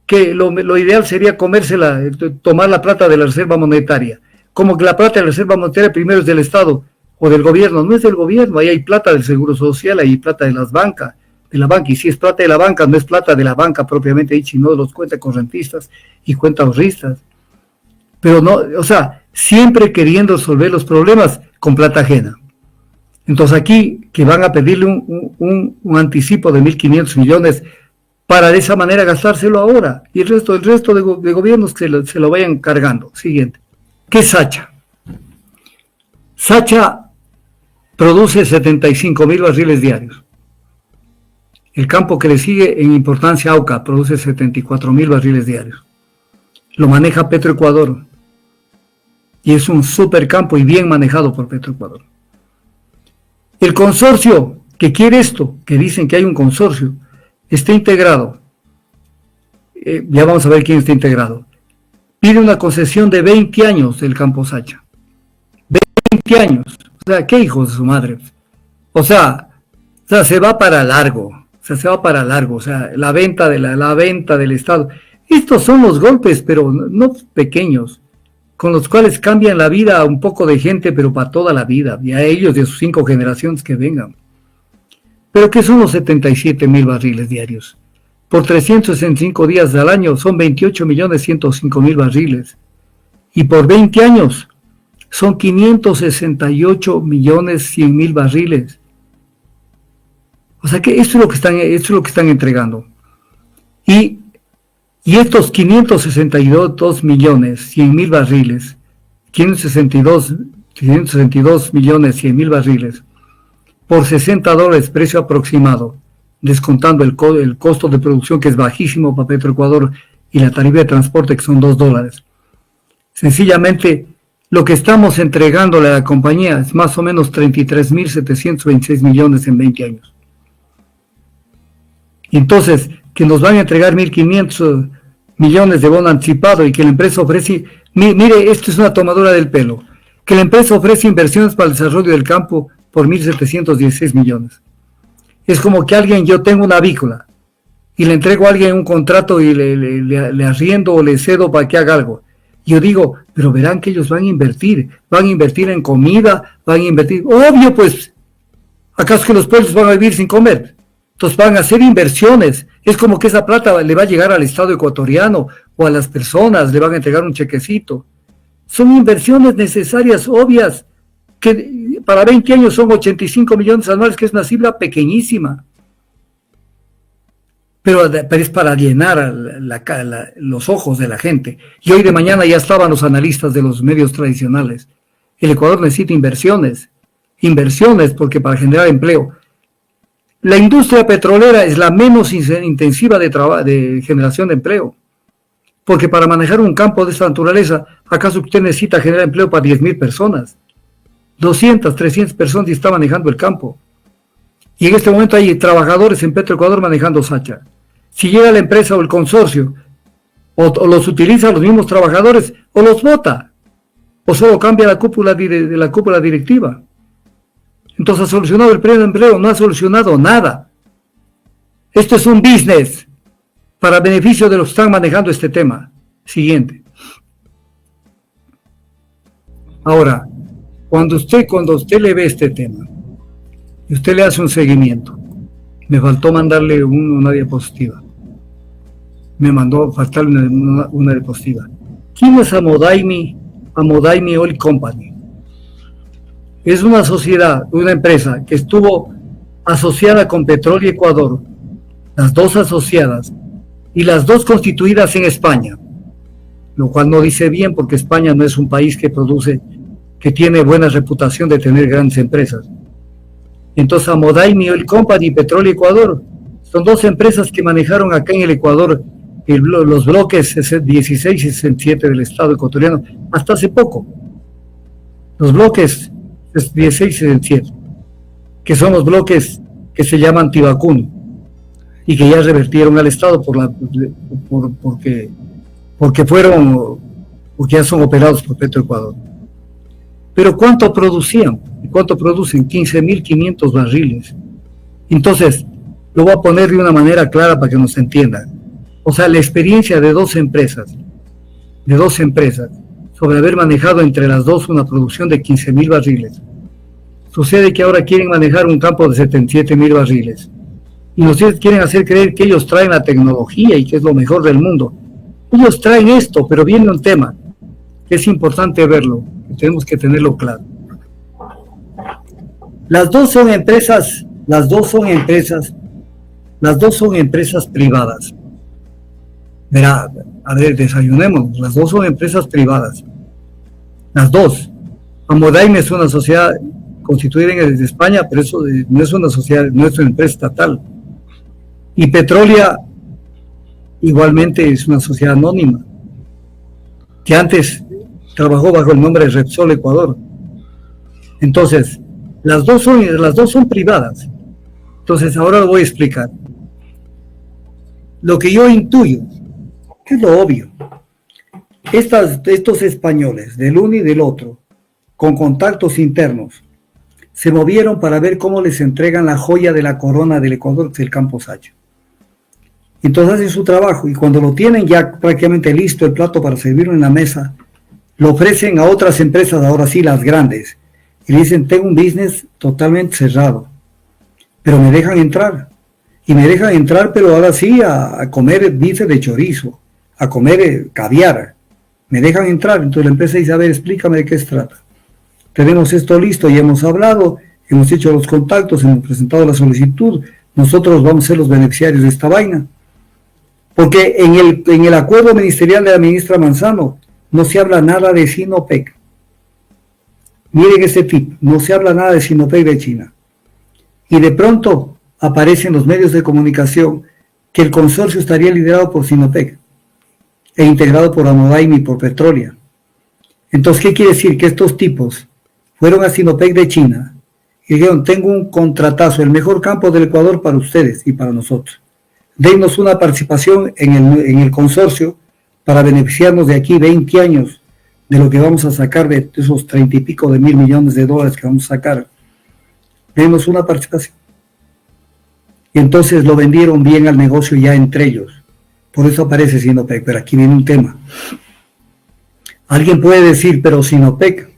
Speaker 1: que lo ideal sería tomar la plata de la Reserva Monetaria. Como que la plata de la Reserva Monetaria primero es del Estado o del gobierno. No es del gobierno, ahí hay plata del Seguro Social, ahí hay plata de las bancas, de la banca, y si es plata de la banca, no es plata de la banca propiamente dicha, sino de los cuentas correntistas y cuentas ahorristas. Pero no, o sea, siempre queriendo resolver los problemas con plata ajena. Entonces aquí, que van a pedirle un anticipo de 1.500 millones para de esa manera gastárselo ahora, y el resto de gobiernos que se lo vayan cargando. Siguiente. ¿Qué es Sacha? Sacha produce 75.000 barriles diarios. El campo que le sigue en importancia, Auca, produce 74.000 barriles diarios. Lo maneja Petroecuador. Y es un super campo y bien manejado por Petroecuador. El consorcio que quiere esto, que dicen que hay un consorcio, está integrado. Ya vamos a ver quién está integrado. Pide una concesión de 20 años del campo Sacha. 20 años. O sea, ¿qué hijos de su madre? O sea, se va para largo. O sea, la venta del Estado. Estos son los golpes, pero no pequeños, con los cuales cambian la vida a un poco de gente, pero para toda la vida, y a ellos y a sus 5 generaciones que vengan. Pero ¿qué son los 77.000 barriles diarios? Por 365 días al año son 28.105.000 barriles. Y por 20 años son 568.100.000 barriles. O sea que esto es lo que están entregando. Y estos 562.100.000 barriles, 562.100.000 barriles, por $60 precio aproximado, descontando el costo de producción que es bajísimo para Petroecuador y la tarifa de transporte que son $2. Sencillamente, lo que estamos entregándole a la compañía es más o menos 33.726 millones en 20 años. Entonces, que nos van a entregar 1.500 millones de bono anticipado y que la empresa ofrece, mire, esto es una tomadura del pelo, que la empresa ofrece inversiones para el desarrollo del campo por 1.716 millones. Es como que yo tengo una avícola y le entrego a alguien un contrato y le arriendo o le cedo para que haga algo. Yo digo, pero verán que ellos van a invertir en comida, van a invertir, obvio pues, ¿acaso que los pueblos van a vivir sin comer? Entonces van a hacer inversiones. Es como que esa plata le va a llegar al Estado ecuatoriano o a las personas, le van a entregar un chequecito. Son inversiones necesarias, obvias, que para 20 años son 85 millones anuales, que es una cifra pequeñísima. Pero es para llenar los ojos de la gente. Y hoy de mañana ya estaban los analistas de los medios tradicionales. El Ecuador necesita inversiones, porque para generar empleo. La industria petrolera es la menos intensiva de generación de empleo, porque para manejar un campo de esta naturaleza, ¿acaso usted necesita generar empleo para 10.000 personas? 200, 300 personas y está manejando el campo. Y en este momento hay trabajadores en Petroecuador manejando Sacha. Si llega la empresa o el consorcio, o los utiliza los mismos trabajadores, o los vota, o solo cambia la cúpula directiva. Entonces, ¿ha solucionado el problema de empleo? No ha solucionado nada. Esto es un business para beneficio de los que están manejando este tema. Siguiente. Ahora, cuando usted le ve este tema y usted le hace un seguimiento, me faltó mandarle una diapositiva. Me mandó faltarle una diapositiva. ¿Quién es Amodaimi Oil Company? Es una sociedad, una empresa que estuvo asociada con Petróleo Ecuador, las dos asociadas, y las dos constituidas en España, lo cual no dice bien porque España no es un país que produce, que tiene buena reputación de tener grandes empresas. Entonces, Amodaimi Oil Company y Petróleo Ecuador son dos empresas que manejaron acá en el Ecuador los bloques 16 y 67 del Estado ecuatoriano hasta hace poco. Los bloques 16 y 67, que son los bloques que se llaman antivacuno y que ya revertieron al Estado porque ya son operados por Petroecuador. Pero ¿cuánto producían? ¿Cuánto producen? 15.500 barriles. Entonces, lo voy a poner de una manera clara para que nos entiendan. O sea, la experiencia de dos empresas, sobre haber manejado entre las dos una producción de 15.000 barriles. Sucede que ahora quieren manejar un campo de 77.000 barriles. Y nos quieren hacer creer que ellos traen la tecnología y que es lo mejor del mundo. Ellos traen esto, pero viene un tema que es importante verlo, que tenemos que tenerlo claro. Las dos son empresas privadas. Verá, a ver, desayunemos, las dos son empresas privadas. Las dos. Amodaimi es una sociedad constituida en España, pero eso no es una sociedad, no es una empresa estatal. Y Petrolia igualmente es una sociedad anónima, que antes trabajó bajo el nombre de Repsol Ecuador. Entonces, las dos son privadas. Entonces, ahora lo voy a explicar. Lo que yo intuyo, que es lo obvio, estos españoles, del uno y del otro, con contactos internos, se movieron para ver cómo les entregan la joya de la corona del Ecuador, que es el Campo Sacho. Entonces hacen su trabajo y cuando lo tienen ya prácticamente listo el plato para servirlo en la mesa, lo ofrecen a otras empresas, ahora sí las grandes, y le dicen, tengo un business totalmente cerrado, pero me dejan entrar. Y me dejan entrar, pero ahora sí a comer bife de chorizo, a comer caviar. Me dejan entrar. Entonces la empresa dice, a ver, explícame de qué se trata. Tenemos esto listo, ya hemos hablado, hemos hecho los contactos, hemos presentado la solicitud, nosotros vamos a ser los beneficiarios de esta vaina. Porque en el acuerdo ministerial de la ministra Manzano no se habla nada de Sinopec. Miren ese tip, no se habla nada de Sinopec de China. Y de pronto aparece en los medios de comunicación que el consorcio estaría liderado por Sinopec e integrado por Amodaimi y por Petrolia. Entonces, ¿qué quiere decir? Que estos tipos fueron a Sinopec de China y dijeron, tengo un contratazo, el mejor campo del Ecuador para ustedes y para nosotros. Denos una participación en el consorcio para beneficiarnos de aquí 20 años de lo que vamos a sacar de esos 30 y pico de mil millones de dólares que vamos a sacar. Denos una participación. Y entonces lo vendieron bien al negocio ya entre ellos. Por eso aparece Sinopec, pero aquí viene un tema. Alguien puede decir, pero Sinopec,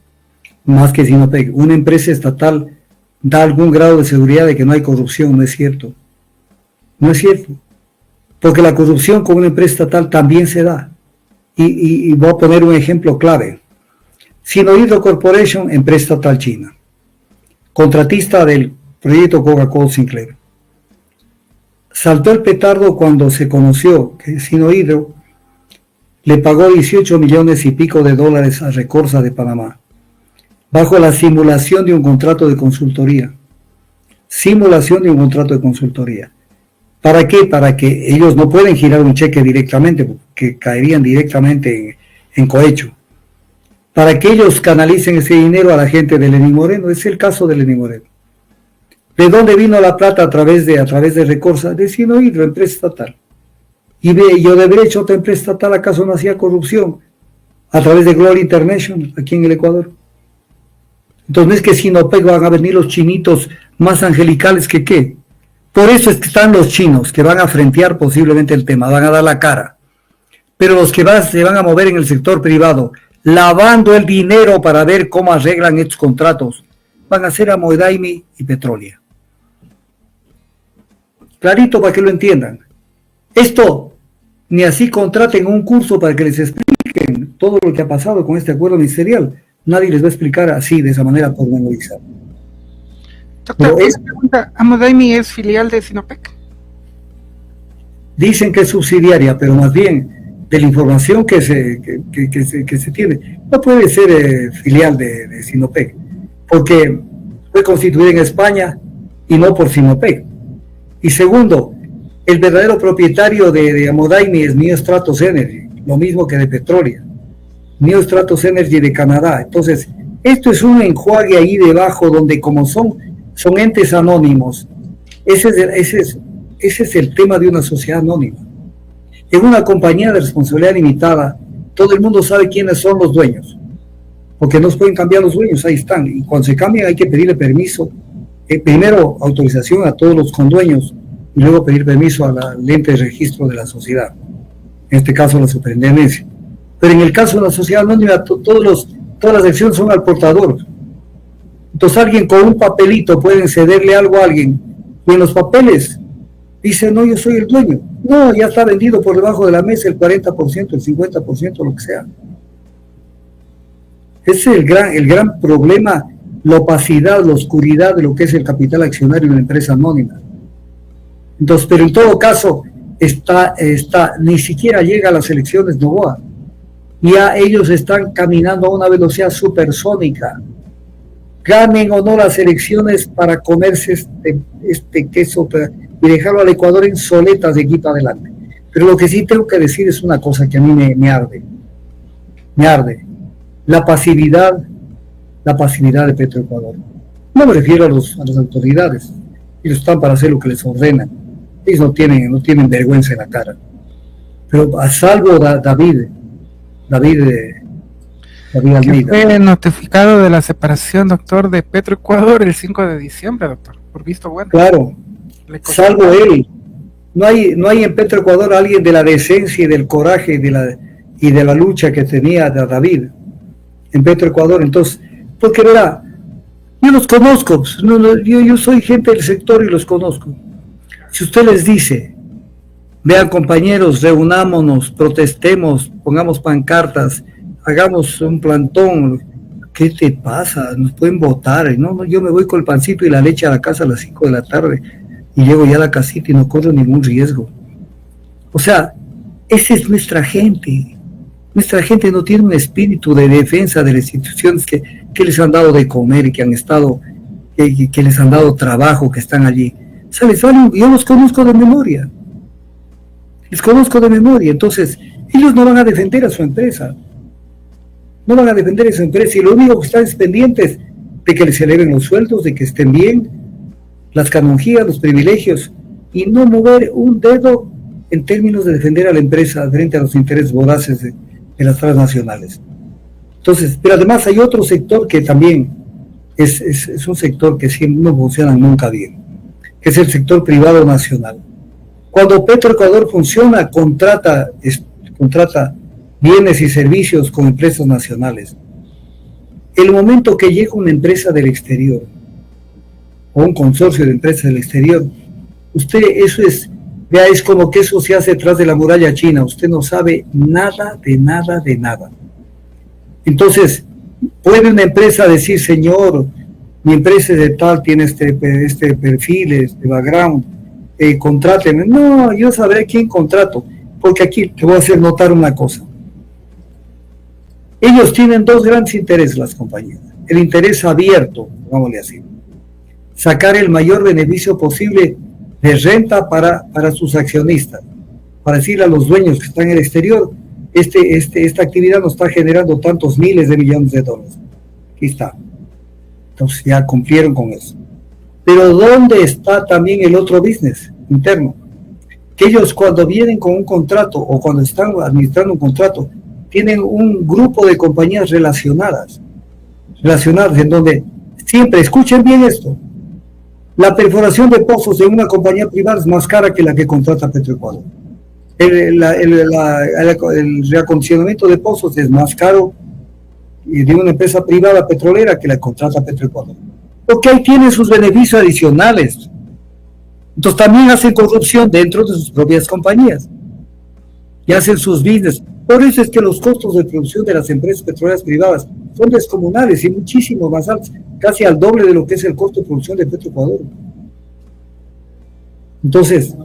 Speaker 1: más que Sinopec, una empresa estatal da algún grado de seguridad de que no hay corrupción. No es cierto. No es cierto. Porque la corrupción con una empresa estatal también se da. Y voy a poner un ejemplo clave. Sinohydro Corporation, empresa estatal china. Contratista del proyecto Coca-Cola Sinclair. Saltó el petardo cuando se conoció que Sinohydro le pagó 18 millones y pico de dólares a Recorsa de Panamá, bajo la simulación de un contrato de consultoría. Simulación de un contrato de consultoría. ¿Para qué? Para que ellos no pueden girar un cheque directamente, porque caerían directamente en cohecho. Para que ellos canalicen ese dinero a la gente de Lenín Moreno. Es el caso de Lenín Moreno. ¿De dónde vino la plata a través de Recorsa? De Sinohydro, empresa estatal. Y yo de haber hecho otra empresa estatal, ¿acaso no hacía corrupción? A través de Glory International, aquí en el Ecuador. Entonces no es que Sinopec van a venir los chinitos más angelicales que qué. Por eso es que están los chinos, que van a frentear posiblemente el tema, van a dar la cara. Pero los que se van a mover en el sector privado, lavando el dinero para ver cómo arreglan estos contratos, van a ser Amodaimi y Petrolia. Clarito para que lo entiendan. Esto, ni así contraten un curso para que les expliquen todo lo que ha pasado con este acuerdo ministerial. Nadie les va a explicar así, de esa manera pormenorizada.
Speaker 2: Doctor, una pregunta. ¿Amodaimi es filial de Sinopec?
Speaker 1: Dicen que es subsidiaria, pero más bien de la información que se tiene, no puede ser filial de Sinopec, porque fue constituida en España y no por Sinopec. Y segundo, el verdadero propietario de Amodaimi es Neostratos Energy, lo mismo que de Petrolia. Neostratos Energy de Canadá. Entonces, esto es un enjuague ahí debajo donde como son entes anónimos. Ese es el tema de una sociedad anónima. En una compañía de responsabilidad limitada, todo el mundo sabe quiénes son los dueños, porque no se pueden cambiar los dueños, ahí están. Y cuando se cambian hay que pedirle permiso, primero autorización a todos los condueños y luego pedir permiso a la ente de registro de la sociedad, en este caso la superintendencia. Pero en el caso de la sociedad anónima, todas las acciones son al portador. Entonces alguien con un papelito puede cederle algo a alguien, y en los papeles dice, no, yo soy el dueño. No, ya está vendido por debajo de la mesa el 40%, el 50%, lo que sea. Ese es el gran problema, la opacidad, la oscuridad de lo que es el capital accionario de una empresa anónima. Entonces, pero en todo caso, ni siquiera llega a las elecciones Novoa. Ya ellos están caminando a una velocidad supersónica. Ganen o no las elecciones para comerse este queso y dejarlo al Ecuador en soletas de aquí para adelante. Pero lo que sí tengo que decir es una cosa que a mí me arde. Me arde. La pasividad de Petroecuador. No me refiero a las autoridades. Ellos están para hacer lo que les ordenan. Ellos no tienen vergüenza en la cara. Pero a salvo David Almeida.
Speaker 2: Fue notificado de la separación, doctor, de Petroecuador el 5 de diciembre, doctor, por visto bueno.
Speaker 1: Claro, salvo él. No hay en Petroecuador alguien de la decencia y del coraje y de la lucha que tenía David en Petroecuador. Entonces, porque verá, yo los conozco, yo soy gente del sector y los conozco. Si usted les dice, vean compañeros, reunámonos, protestemos, pongamos pancartas, hagamos un plantón, ¿qué te pasa? Nos pueden votar. No, yo me voy con el pancito y la leche a la casa a las 5 de la tarde y llego ya a la casita y no corro ningún riesgo. O sea, esa es nuestra gente. Nuestra gente no tiene un espíritu de defensa de las instituciones que les han dado de comer y que han estado, que les han dado trabajo, que están allí. O sea, yo los conozco de memoria. Entonces, ellos no van a defender a su empresa. No van a defender a su empresa y lo único que están es pendientes de que les eleven los sueldos, de que estén bien, las canonjías, los privilegios, y no mover un dedo en términos de defender a la empresa frente a los intereses voraces de las transnacionales. Entonces, pero además hay otro sector que también es un sector que siempre no funciona nunca bien, que es el sector privado nacional. Cuando Petroecuador funciona, contrata bienes y servicios con empresas nacionales. El momento que llega una empresa del exterior o un consorcio de empresas del exterior, es como que eso se hace detrás de la muralla china. Usted no sabe nada de nada. Entonces, puede una empresa decir, señor, mi empresa es de tal, tiene este perfil, este background, contráteme. No, yo sabré quién contrato, porque aquí te voy a hacer notar una cosa. Ellos tienen dos grandes intereses, las compañías. El interés abierto, digámosle así. Sacar el mayor beneficio posible de renta para sus accionistas. Para decirle a los dueños que están en el exterior, esta actividad nos está generando tantos miles de millones de dólares. Aquí está. Entonces ya cumplieron con eso. Pero ¿dónde está también el otro business interno? Que ellos cuando vienen con un contrato o cuando están administrando un contrato, tienen un grupo de compañías relacionadas en donde siempre, escuchen bien esto, la perforación de pozos de una compañía privada es más cara que la que contrata Petroecuador. El reacondicionamiento de pozos es más caro de una empresa privada petrolera que la contrata Petroecuador. Porque ahí tienen sus beneficios adicionales. Entonces también hacen corrupción dentro de sus propias compañías y hacen sus business. Por eso es que los costos de producción de las empresas petroleras privadas son descomunales y muchísimo más altos, casi al doble de lo que es el costo de producción de Petroecuador. Entonces,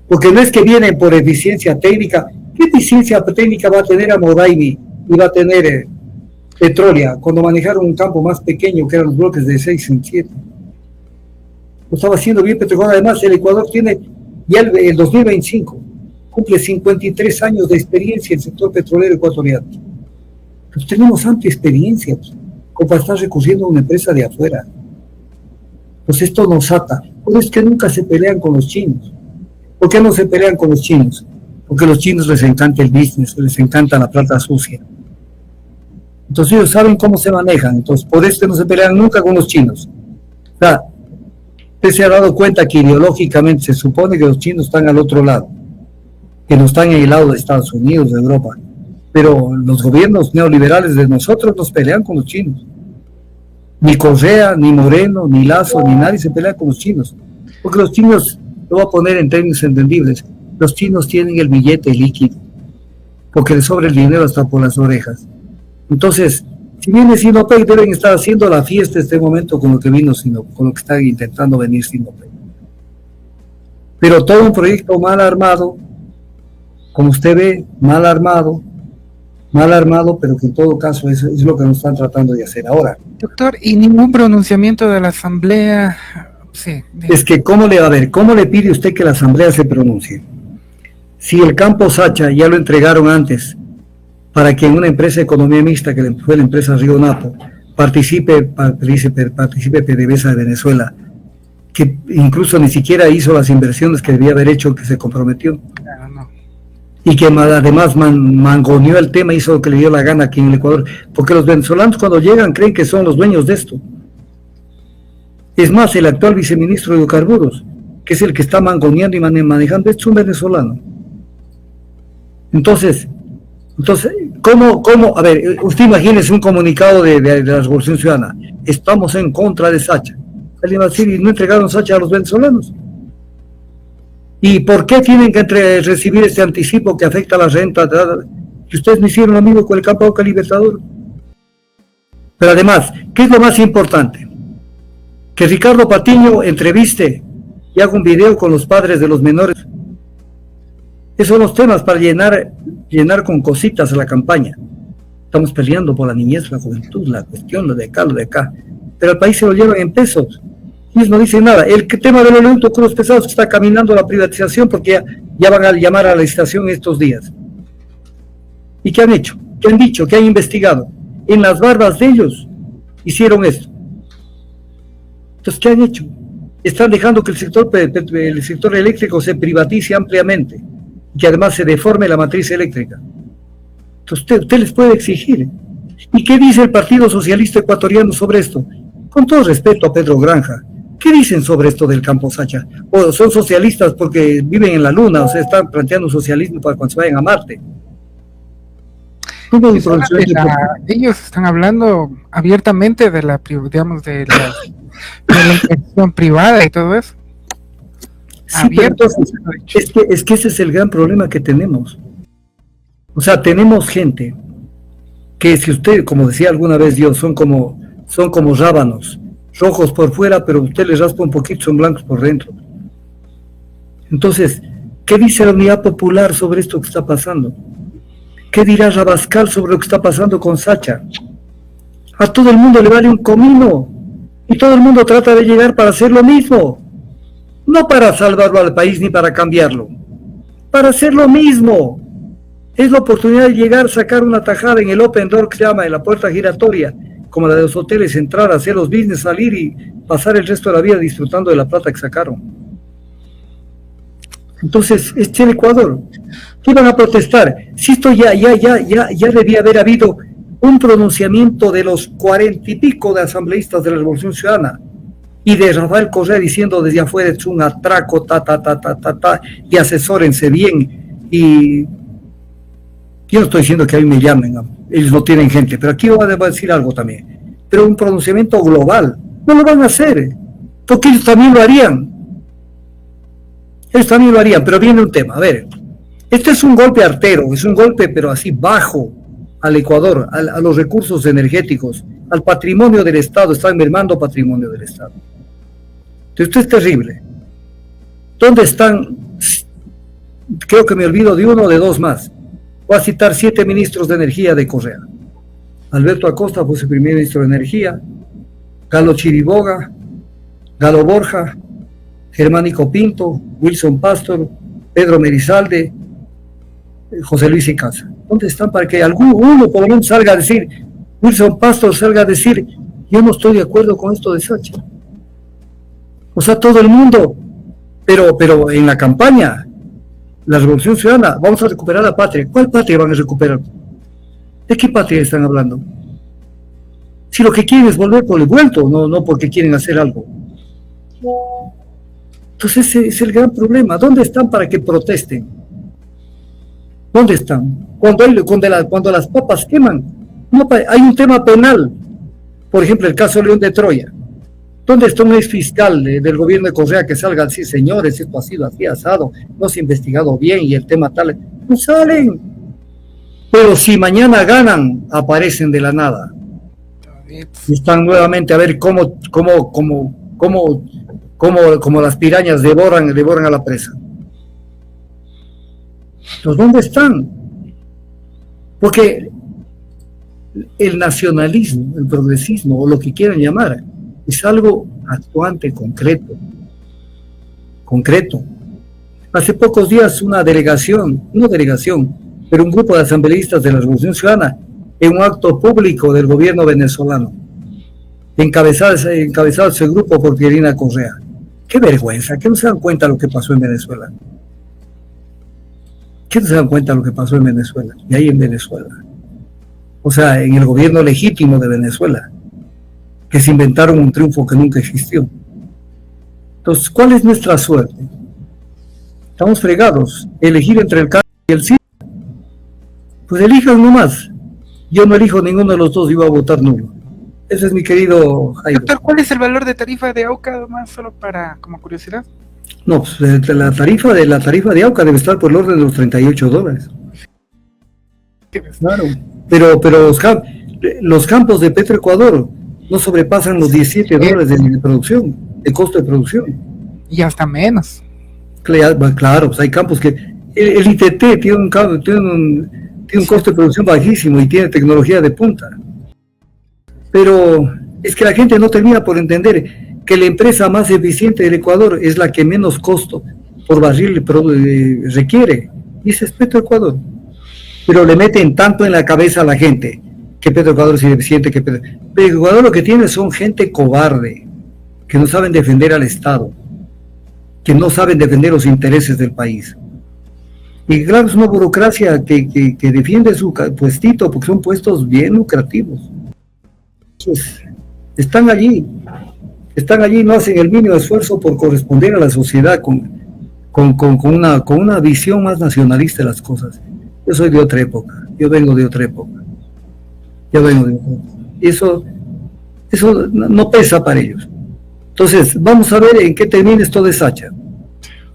Speaker 1: porque no es que vienen por eficiencia técnica. ¿Qué eficiencia técnica va a tener Amodaimi y va a tener Petrolia cuando manejaron un campo más pequeño que eran los bloques de 6 en 7? Lo estaba haciendo bien Petroecuador. Además, el Ecuador tiene, ya el 2025, cumple 53 años de experiencia en el sector petrolero ecuatoriano. Pues tenemos amplia experiencia, pues, como para estar recurriendo a una empresa de afuera. Pues esto nos ata. Por eso es que nunca se pelean con los chinos. ¿Por qué no se pelean con los chinos? Porque a los chinos les encanta el business, les encanta la plata sucia. Entonces ellos saben cómo se manejan. Entonces por eso no se pelean nunca con los chinos. O sea, usted se ha dado cuenta que ideológicamente se supone que los chinos están al otro lado, que no están en el lado de Estados Unidos, de Europa. Pero los gobiernos neoliberales de nosotros nos pelean con los chinos. Ni Correa, ni Moreno, ni Lazo, ni nadie se pelea con los chinos. Porque los chinos, lo voy a poner en términos entendibles, los chinos tienen el billete líquido, porque les sobra el dinero hasta por las orejas. Entonces, si viene Sinopec, deben estar haciendo la fiesta en este momento con lo que vino Sinopec, con lo que está intentando venir Sinopec. Pero todo un proyecto mal armado, como usted ve, mal armado, pero que en todo caso es lo que nos están tratando de hacer ahora.
Speaker 2: Doctor, ¿y ningún pronunciamiento de la Asamblea? Sí.
Speaker 1: Es que, ¿cómo le pide usted que la Asamblea se pronuncie? Si el campo Sacha ya lo entregaron antes, para que en una empresa de economía mixta, que fue la empresa Río Napo, participe PDVSA de Venezuela, que incluso ni siquiera hizo las inversiones que debía haber hecho, que se comprometió.
Speaker 2: Claro, no.
Speaker 1: Y que además mangoneó el tema, hizo lo que le dio la gana aquí en el Ecuador, porque los venezolanos cuando llegan creen que son los dueños de esto. Es más, el actual viceministro de Hidrocarburos, que es el que está mangoneando y manejando, es un venezolano. Entonces, ¿cómo? A ver, usted imagínese un comunicado de la Revolución Ciudadana. Estamos en contra de Sacha. Alguien va a decir, ¿y no entregaron Sacha a los venezolanos? ¿Y por qué tienen que recibir este anticipo que afecta a la renta? Que ustedes me hicieron lo mismo con el campo Boca Libertador. Pero además, ¿qué es lo más importante? Que Ricardo Patiño entreviste y haga un video con los padres de los menores. Esos son los temas para llenar con cositas a la campaña. Estamos peleando por la niñez, la juventud, la cuestión, lo de acá. Pero al país se lo llevan en pesos. Ellos no dicen nada. El tema del oleoducto Cruz Pesados está caminando a la privatización porque ya van a llamar a la licitación estos días. ¿Y qué han hecho? ¿Qué han dicho? ¿Qué han investigado? En las barbas de ellos hicieron esto. Entonces, ¿qué han hecho? Están dejando que el sector eléctrico se privatice ampliamente y que además se deforme la matriz eléctrica. Entonces, usted les puede exigir. ¿Y qué dice el Partido Socialista Ecuatoriano sobre esto? Con todo respeto a Pedro Granja, ¿qué dicen sobre esto del campo Sacha? ¿O son socialistas porque viven en la luna? O sea, están planteando socialismo para cuando se vayan a Marte.
Speaker 2: Ellos están hablando abiertamente de la inversión privada y todo eso.
Speaker 1: Sí, pero entonces, es que ese es el gran problema que tenemos. O sea, tenemos gente que, si usted, como decía alguna vez yo, son como rábanos, rojos por fuera, pero usted les raspa un poquito, son blancos por dentro. Entonces, ¿qué dice la Unidad Popular sobre esto que está pasando? ¿Qué dirá Rabascal sobre lo que está pasando con Sacha? A todo el mundo le vale un comino y todo el mundo trata de llegar para hacer lo mismo, no para salvarlo al país ni para cambiarlo, para hacer lo mismo. Es la oportunidad de llegar, sacar una tajada en el open door que se llama, en la puerta giratoria, como la de los hoteles, entrar, hacer los business, salir y pasar el resto de la vida disfrutando de la plata que sacaron. Entonces, este es el Ecuador. ¿Qué van a protestar? Si esto ya debía haber habido un pronunciamiento de los 40 y pico de asambleístas de la Revolución Ciudadana y de Rafael Correa diciendo desde afuera es un atraco, y asesórense bien. Y yo no estoy diciendo que a mí me llamen, ellos no tienen gente, pero aquí voy a decir algo también. Pero un pronunciamiento global, no lo van a hacer, porque ellos también lo harían. Ellos también lo harían, pero viene un tema, a ver, este es un golpe artero, es un golpe pero así bajo al Ecuador, a los recursos energéticos, al patrimonio del Estado, están mermando patrimonio del Estado. Esto es terrible. ¿Dónde están? Creo que me olvido de uno o de dos más. Voy a citar 7 ministros de energía de Correa. Alberto Acosta fue su primer ministro de energía, Galo Chiriboga, Galo Borja, Germánico Pinto, Wilson Pastor, Pedro Merizalde, José Luis Icaza. ¿Dónde están para que uno por lo menos salga a decir, Wilson Pastor salga a decir, yo no estoy de acuerdo con esto de Sacha? O sea, todo el mundo, pero en la campaña, la Revolución Ciudadana, vamos a recuperar la patria. ¿Cuál patria van a recuperar? ¿De qué patria están hablando? Si lo que quieren es volver por el vuelto, no porque quieren hacer algo. Entonces ese es el gran problema. ¿Dónde están para que protesten? ¿Dónde están? Cuando las papas queman, no, hay un tema penal. Por ejemplo, el caso León de Troya. ¿Dónde está un ex fiscal del gobierno de Correa que salga a decir, señores, esto ha sido así asado, no se ha investigado bien y el tema tal? No salen. Pero si mañana ganan, aparecen de la nada. Y están nuevamente a ver cómo las pirañas devoran a la presa. Entonces, ¿dónde están? Porque el nacionalismo, el progresismo, o lo que quieran llamar, es algo actuante, concreto. Hace pocos días una delegación, pero un grupo de asambleístas de la Revolución Ciudadana, en un acto público del gobierno venezolano, encabezado ese grupo por Pierina Correa. ¡Qué vergüenza! ¿Qué no se dan cuenta de lo que pasó en Venezuela? ¿Qué no se dan cuenta de lo que pasó en Venezuela? Y ahí en Venezuela. O sea, en el gobierno legítimo de Venezuela, que se inventaron un triunfo que nunca existió. Entonces, ¿cuál es nuestra suerte? Estamos fregados. Elegir entre el cáncer y el SIDA. Pues elijan nomás. Yo no elijo ninguno de los dos, iba a votar nulo. Ese es mi querido Jairo.
Speaker 2: Doctor, ¿cuál es el valor de tarifa de AUCA, más solo para, como curiosidad?
Speaker 1: No, pues la tarifa de AUCA debe estar por el orden de los $38. Claro. Pero los campos de Petroecuador no sobrepasan los $17 de producción, de costo de producción.
Speaker 2: Y hasta menos.
Speaker 1: Claro, pues hay campos que... El ITT tiene un costo de producción bajísimo y tiene tecnología de punta. Pero es que la gente no termina por entender que la empresa más eficiente del Ecuador es la que menos costo por barril requiere. Y ese es Petroecuador. Pero le meten tanto en la cabeza a la gente que Petroecuador es ineficiente. Petroecuador lo que tiene son gente cobarde, que no saben defender al Estado, que no saben defender los intereses del país. Y claro, es una burocracia que defiende su puestito, porque son puestos bien lucrativos. Entonces, están allí, no hacen el mínimo esfuerzo por corresponder a la sociedad con una visión más nacionalista de las cosas. Yo soy de otra época, yo vengo de otra época. Y eso no pesa para ellos. Entonces, vamos a ver en qué termina esto de Sacha.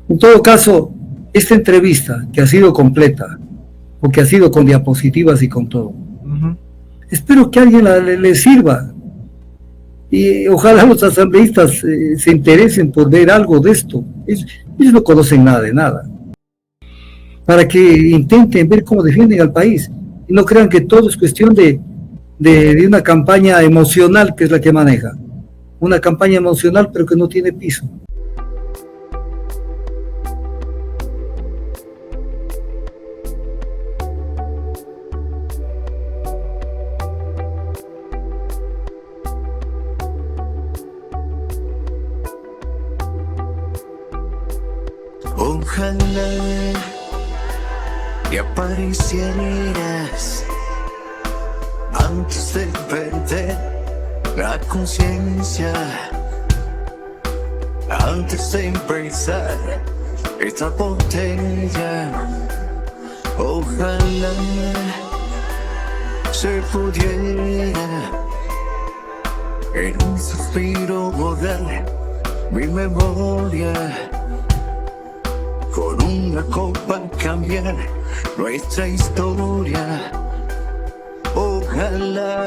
Speaker 1: En todo caso, esta entrevista, que ha sido completa, o que ha sido con diapositivas y con todo, espero que a alguien le sirva. Y ojalá los asambleístas se interesen por ver algo de esto. Ellos no conocen nada de nada. Para que intenten ver cómo defienden al país. Y no crean que todo es cuestión de una campaña emocional, que es la que maneja. Una campaña emocional, pero que no tiene piso.
Speaker 3: Ojalá que aparecieras de la conciencia antes de empezar esta botella. Ojalá se pudiera en un suspiro borrar mi memoria, con una copa cambiar nuestra historia. Ojalá